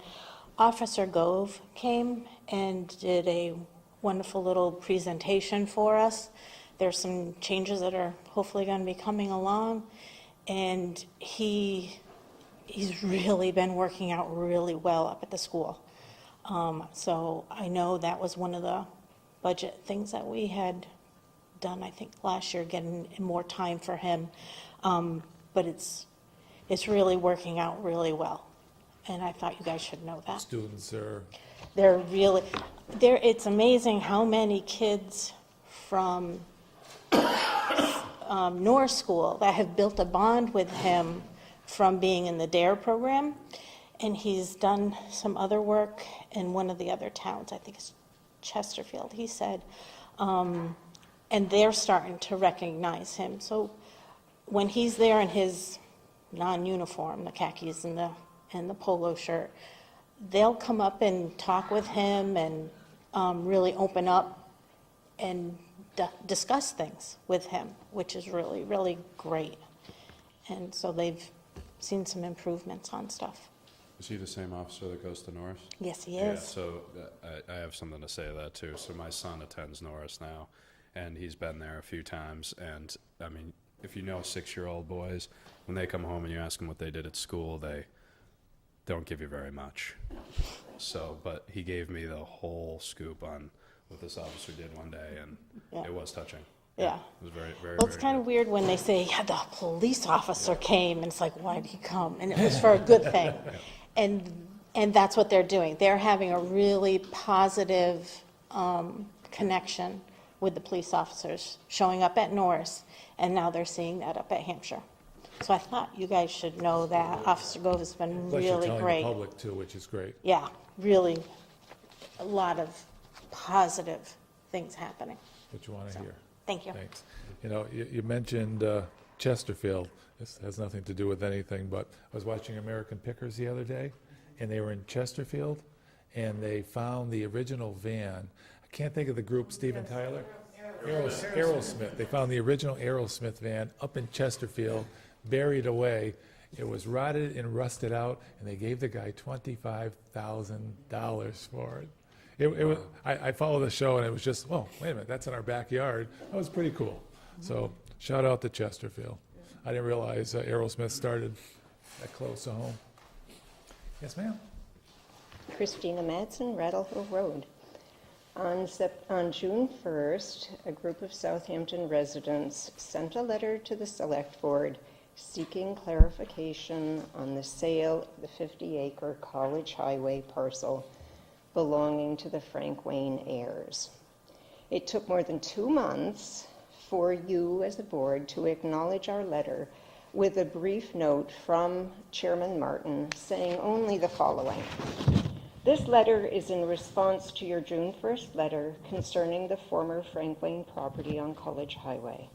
Officer Gove came and did a wonderful little presentation for us. There's some changes that are hopefully going to be coming along, and he's really been working out really well up at the school. So I know that was one of the budget things that we had done, I think, last year, getting more time for him. But it's really working out really well, and I thought you guys should know that. Students are, It's amazing how many kids from North School that have built a bond with him from being in the DARE program, and he's done some other work in one of the other towns, I think it's Chesterfield, he said, and they're starting to recognize him. So when he's there in his non-uniform, the khakis and the polo shirt, they'll come up and talk with him and really open up and discuss things with him, which is really, really great. And so they've seen some improvements on stuff. Is he the same officer that goes to Norris? Yes, he Yeah, is. so I have something to say to that too. So my son attends Norris now, and he's been there a few times. And I mean, if you know 6-year-old boys, when they come home and you ask them what they did at school, they don't give you very much. So, but he gave me the whole scoop on what this officer did one day, and Yeah. it was touching. Yeah. It was very, very, Well, it's very kind good. of weird when they say, yeah, the police officer came, and it's like, why did he come? And it was for a good thing. And that's what they're doing. They're having a really positive connection with the police officers showing up at Norris, and now they're seeing that up at Hampshire. So I thought you guys should know that Officer Gove has been plus you're really telling the great. public too, which is great. Yeah, really a lot of positive things happening. What you want to hear. Thank you. Thanks. You know, you mentioned Chesterfield. This has nothing to do with anything, but I was watching American Pickers the other day, and they were in Chesterfield, and they found the original van. I can't think of the group, Steven Tyler? Aerosmith. They found the original Aerosmith van up in Chesterfield, buried away. It was rotted and rusted out, and they gave the guy $25,000 for it. It was, I followed the show, and it was just, oh, wait a minute, that's in our backyard. That was pretty cool. So shout out to Chesterfield. I didn't realize Aerosmith started that close to home. Yes, ma'am? Christina Madsen, Rattle Hill Road. On June 1st, a group of Southampton residents sent a letter to the Select Board seeking clarification on the sale of the 50-acre College Highway parcel belonging to the Frank Wayne heirs. It took more than 2 months for you as a board to acknowledge our letter with a brief note from Chairman Martin saying only the following. This letter is in response to your June 1st letter concerning the former Frank Wayne property on College Highway.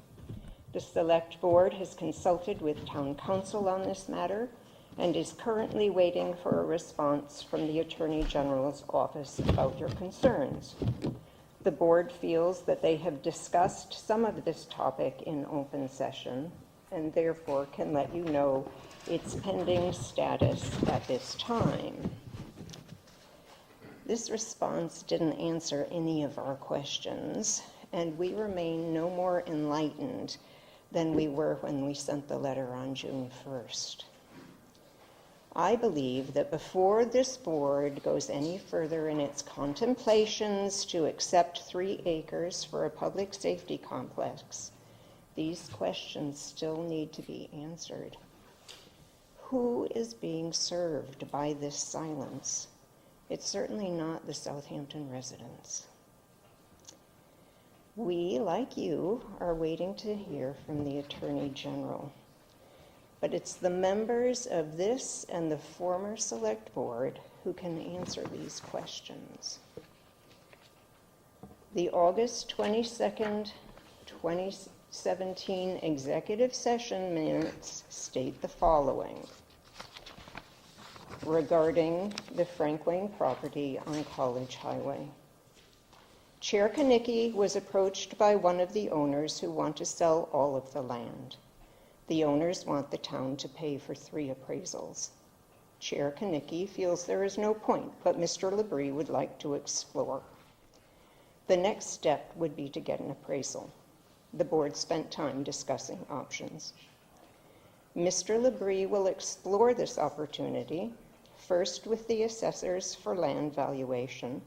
The Select Board has consulted with Town Council on this matter and is currently waiting for a response from the Attorney General's office about your concerns. The board feels that they have discussed some of this topic in open session and therefore can let you know its pending status at this time. This response didn't answer any of our questions, and we remain no more enlightened than we were when we sent the letter on June 1st. I believe that before this board goes any further in its contemplations to accept 3 acres for a public safety complex, these questions still need to be answered. Who is being served by this silence? It's certainly not the Southampton residents. We, like you, are waiting to hear from the Attorney General. But it's the members of this and the former Select Board who can answer these questions. The August 22nd, 2017 executive session minutes state the following regarding the Frank Wayne property on College Highway. Chair Kanicki was approached by one of the owners who want to sell all of the land. The owners want the town to pay for 3 appraisals. Chair Kanicki feels there is no point, but Mr. Labrie would like to explore. The next step would be to get an appraisal. The board spent time discussing options. Mr. Labrie will explore this opportunity, first with the assessors for land valuation,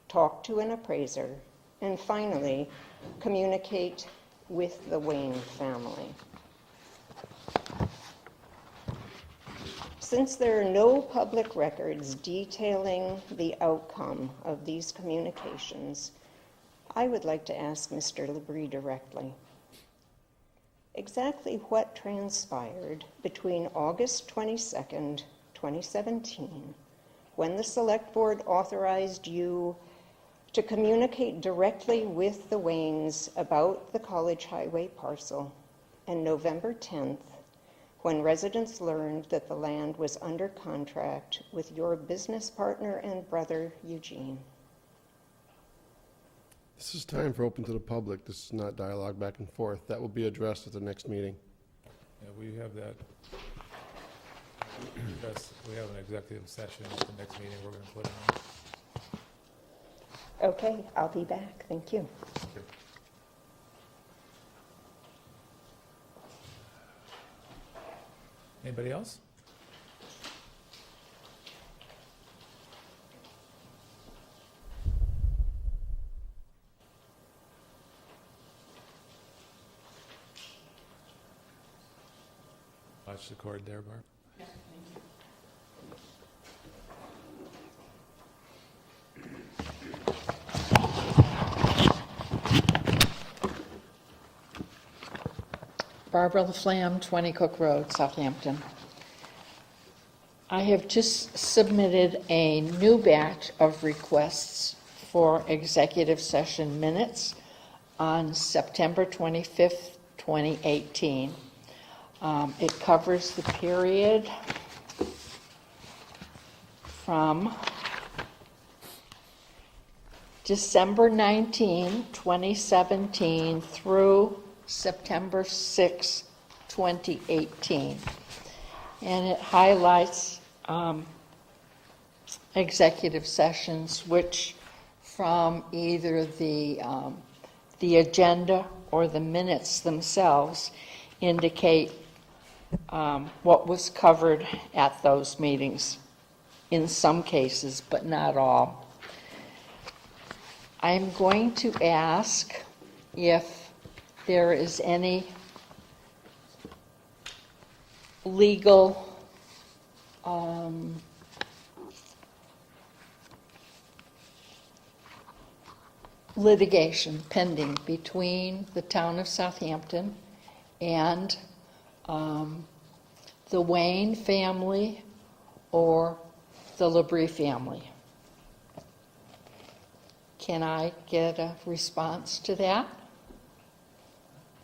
talk to an appraiser, and finally, communicate with the Wayne family. Since there are no public records detailing the outcome of these communications, I would like to ask Mr. Labrie directly. Exactly what transpired between August 22nd, 2017, when the Select Board authorized you to communicate directly with the Waynes about the College Highway parcel, and November 10th, when residents learned that the land was under contract with your business partner and brother, Eugene. This is time for open to the public. This is not dialogue back and forth. That will be addressed at the next meeting. Yeah, we have that. We have an executive session at the next meeting we're going to put on. Okay, I'll be back. Thank you. Anybody else? Watch the cord there, Barb. Barbara LaFlamme, 20 Cook Road, Southampton. I have just submitted a new batch of requests for executive session minutes on September 25th, 2018. It covers the period from December 19, 2017 through September 6, 2018. And it highlights executive sessions which from either the agenda or the minutes themselves indicate what was covered at those meetings in some cases, but not all. I'm going to ask if there is any legal litigation pending between the town of Southampton and the Wayne family or the Labrie family. Can I get a response to that?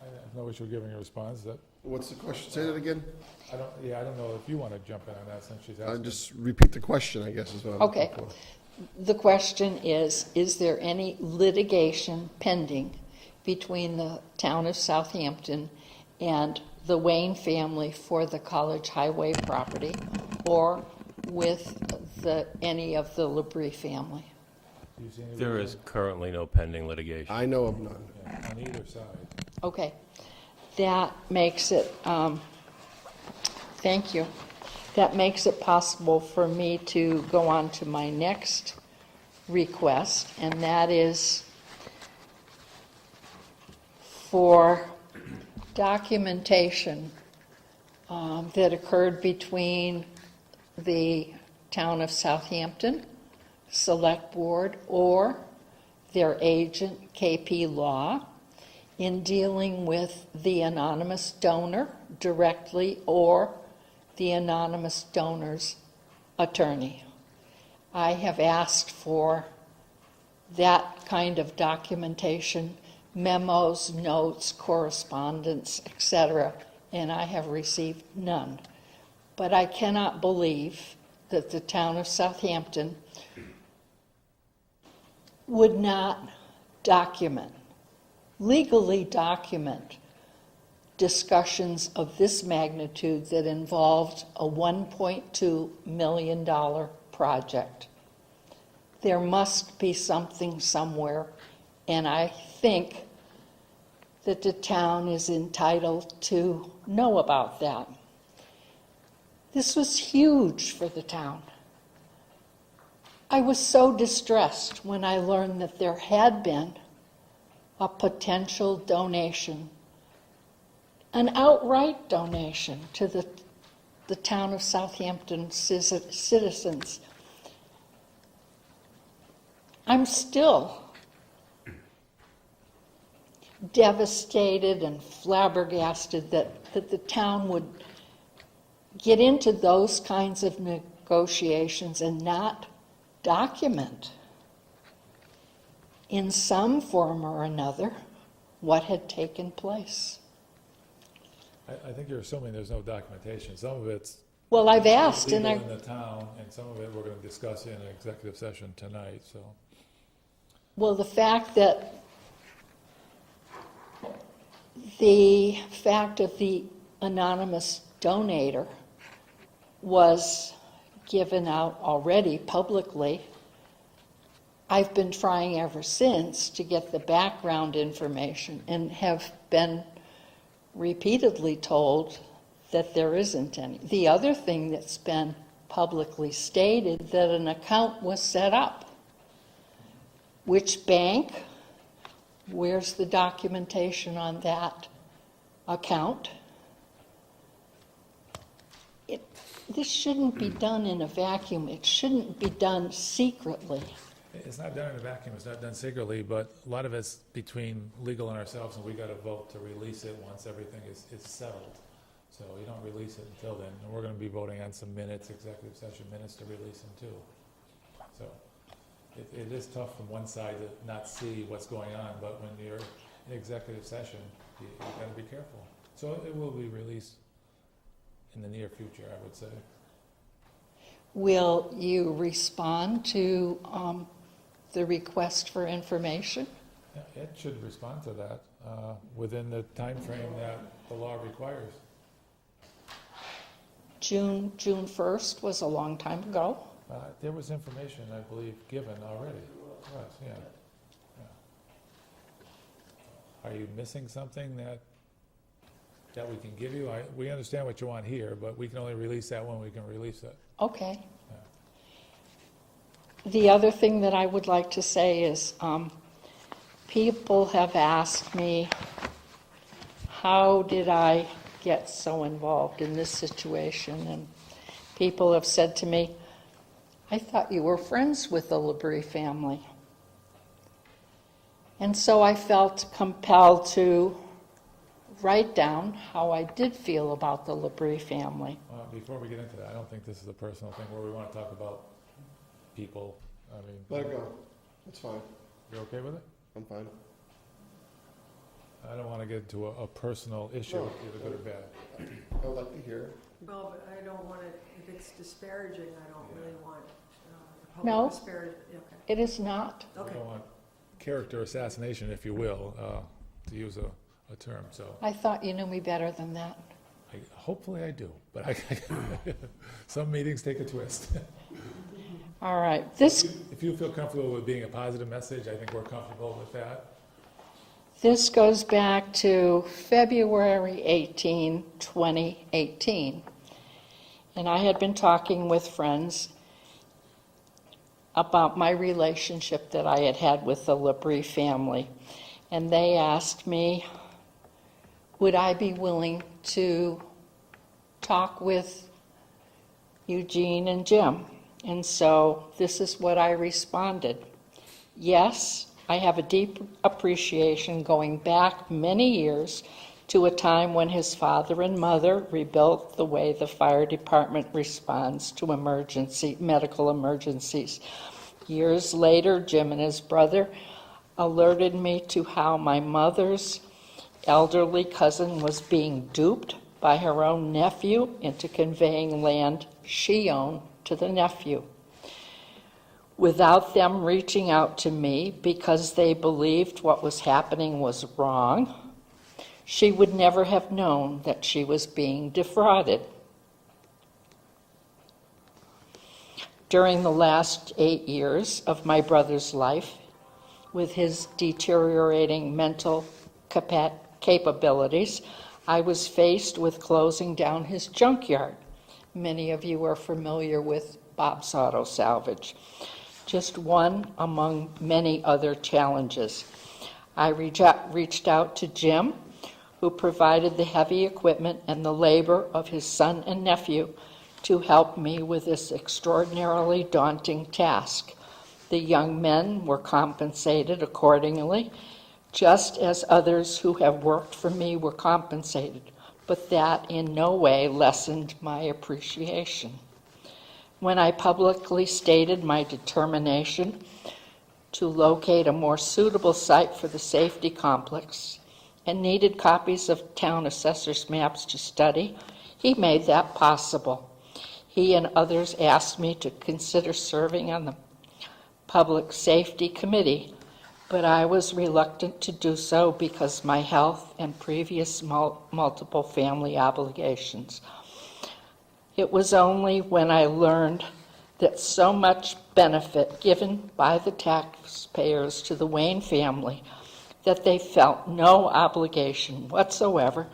I have no issue giving a response. That What's the question? Say that again? I don't know if you want to jump in on that since she's asking. Just repeat the question, I guess, is what I'm Okay. looking for. The question is there any litigation pending between the town of Southampton and the Wayne family for the College Highway property or with any of the Labrie family? Do you see any There is currently no pending litigation. I know of none. on either side? Okay. That makes it, thank you. That makes it possible for me to go on to my next request, and that is for documentation that occurred between the town of Southampton Select Board or their agent, KP Law, in dealing with the anonymous donor directly or the anonymous donor's attorney. I have asked for that kind of documentation, memos, notes, correspondence, etc., and I have received none. But I cannot believe that the town of Southampton would not legally document discussions of this magnitude that involved a $1.2 million project. There must be something somewhere, and I think that the town is entitled to know about that. This was huge for the town. I was so distressed when I learned that there had been a potential donation, an outright donation to the town of Southampton citizens. I'm still devastated and flabbergasted that the town would get into those kinds of negotiations and not document in some form or another what had taken place. I think you're assuming there's no documentation. Some of it's Well, I've asked, and legal in the town, and some of it we're going to discuss in an executive session tonight, so. well, the fact of the anonymous donator was given out already publicly. I've been trying ever since to get the background information and have been repeatedly told that there isn't any. The other thing that's been publicly stated, that an account was set up. Which bank? Where's the documentation on that account? This shouldn't be done in a vacuum. It shouldn't be done secretly. It's not done in a vacuum, it's not done secretly, but a lot of it's between legal and ourselves, and we got to vote to release it once everything is settled. So you don't release it until then, and we're going to be voting on some minutes, executive session minutes, to release them too. So it is tough from one side to not see what's going on, but when you're in executive session, you got to be careful. So it will be released in the near future, I would say. Will you respond to the request for information? Yeah, it should respond to that within the time frame that the law requires. June 1st was a long time ago. There was information, I believe, given already. Yes, yeah. Are you missing something that we can give you? We understand what you want here, but we can only release that when we can release it. Okay. The other thing that I would like to say is people have asked me, how did I get so involved in this situation? And people have said to me, I thought you were friends with the Labrie family. And so I felt compelled to write down how I did feel about the Labrie family. Before we get into that, I don't think this is a personal thing where we want to talk about people. I mean, Let it go. It's fine. you're okay with it? I'm fine. I don't want to get into a personal issue, No. either good or bad. I would like to hear. Well, but I don't want it, if it's disparaging, I don't really want No. public disparaging. Okay. It is not. I Okay. don't want character assassination, if you will, to use a term, so I thought you knew me better than that. hopefully I do, but some meetings take a twist. All right. This If you feel comfortable with being a positive message, I think we're comfortable with that. This goes back to February 18, 2018. And I had been talking with friends about my relationship that I had had with the Labrie family. And they asked me, would I be willing to talk with Eugene and Jim? And so this is what I responded. Yes, I have a deep appreciation going back many years to a time when his father and mother rebuilt the way the fire department responds to medical emergencies. Years later, Jim and his brother alerted me to how my mother's elderly cousin was being duped by her own nephew into conveying land she owned to the nephew. without them reaching out to me because they believed what was happening was wrong, she would never have known that she was being defrauded. During the last 8 years of my brother's life, with his deteriorating mental capabilities, I was faced with closing down his junkyard. Many of you are familiar with Bob's Auto Salvage. Just one among many other challenges. I reached out to Jim, who provided the heavy equipment and the labor of his son and nephew to help me with this extraordinarily daunting task. The young men were compensated accordingly, just as others who have worked for me were compensated, but that in no way lessened my appreciation. When I publicly stated my determination to locate a more suitable site for the safety complex and needed copies of town assessor's maps to study, he made that possible. He and others asked me to consider serving on the Public Safety Committee, but I was reluctant to do so because my health and previous multiple family obligations. It was only when I learned that so much benefit given by the taxpayers to the Wayne family that they felt no obligation whatsoever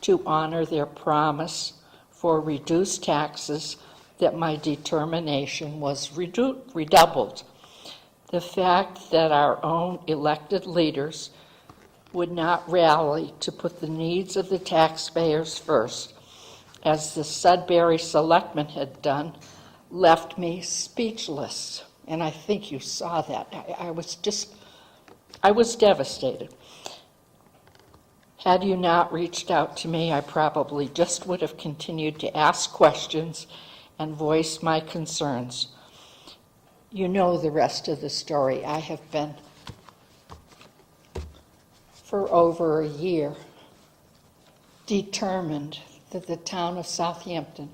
to honor their promise for reduced taxes that my determination was redoubled. The fact that our own elected leaders would not rally to put the needs of the taxpayers first, as the Sudbury Selectmen had done, left me speechless. And I think you saw that. I was devastated. Had you not reached out to me, I probably just would have continued to ask questions and voice my concerns. You know the rest of the story. I have been, for over a year, determined that the town of Southampton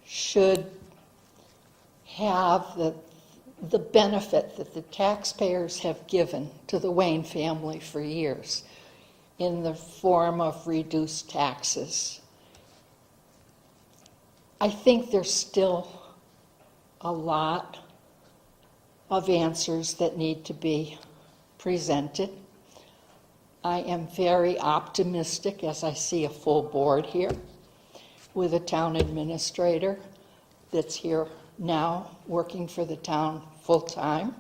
should have the benefit that the taxpayers have given to the Wayne family for years in the form of reduced taxes. I think there's still a lot of answers that need to be presented. I am very optimistic as I see a full board here with a town administrator that's here now working for the town full-time.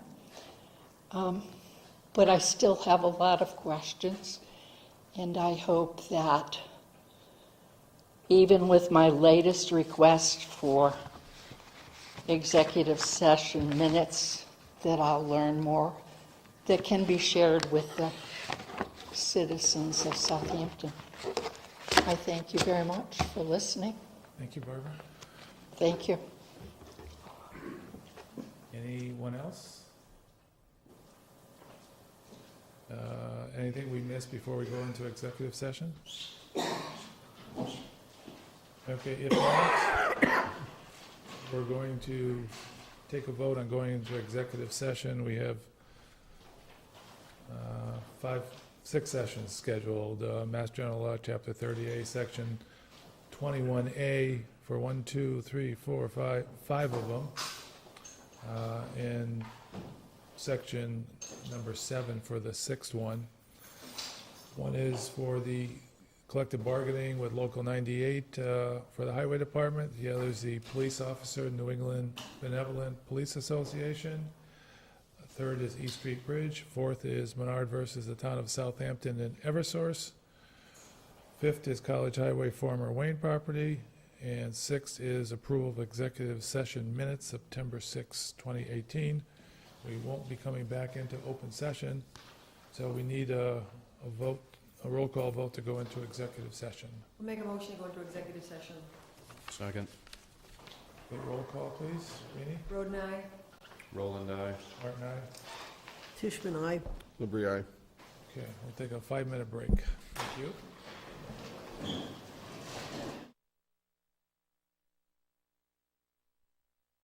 But I still have a lot of questions, and I hope that even with my latest request for executive session minutes, that I'll learn more that can be shared with the citizens of Southampton. I thank you very much for listening. Thank you, Barbara. Thank you. Anyone else? Anything we missed before we go into executive session? Okay, if not, we're going to take a vote on going into executive session. We have 6 sessions scheduled. Mass General Law, Chapter 30A, Section 21A for 1, 2, 3, 4, 5 of them, and Section number 7 for the 6th one. One is for the collective bargaining with Local 98 for the Highway Department. The other is the police officer, New England Benevolent Police Association. Third is East Street Bridge. Fourth is Menard versus the Town of Southampton and Eversource. Fifth is College Highway former Wayne property. And sixth is approval of executive session minutes, September 6, 2018. We won't be coming back into open session, so we need a vote, a roll call vote to go into executive session. We'll make a motion to go into executive session. Second. Okay, roll call, please. Rini? Roden, aye. Roland, aye. Martin, aye. Tishman, aye. Labrie, aye. Okay, we'll take a 5-minute break. Thank you.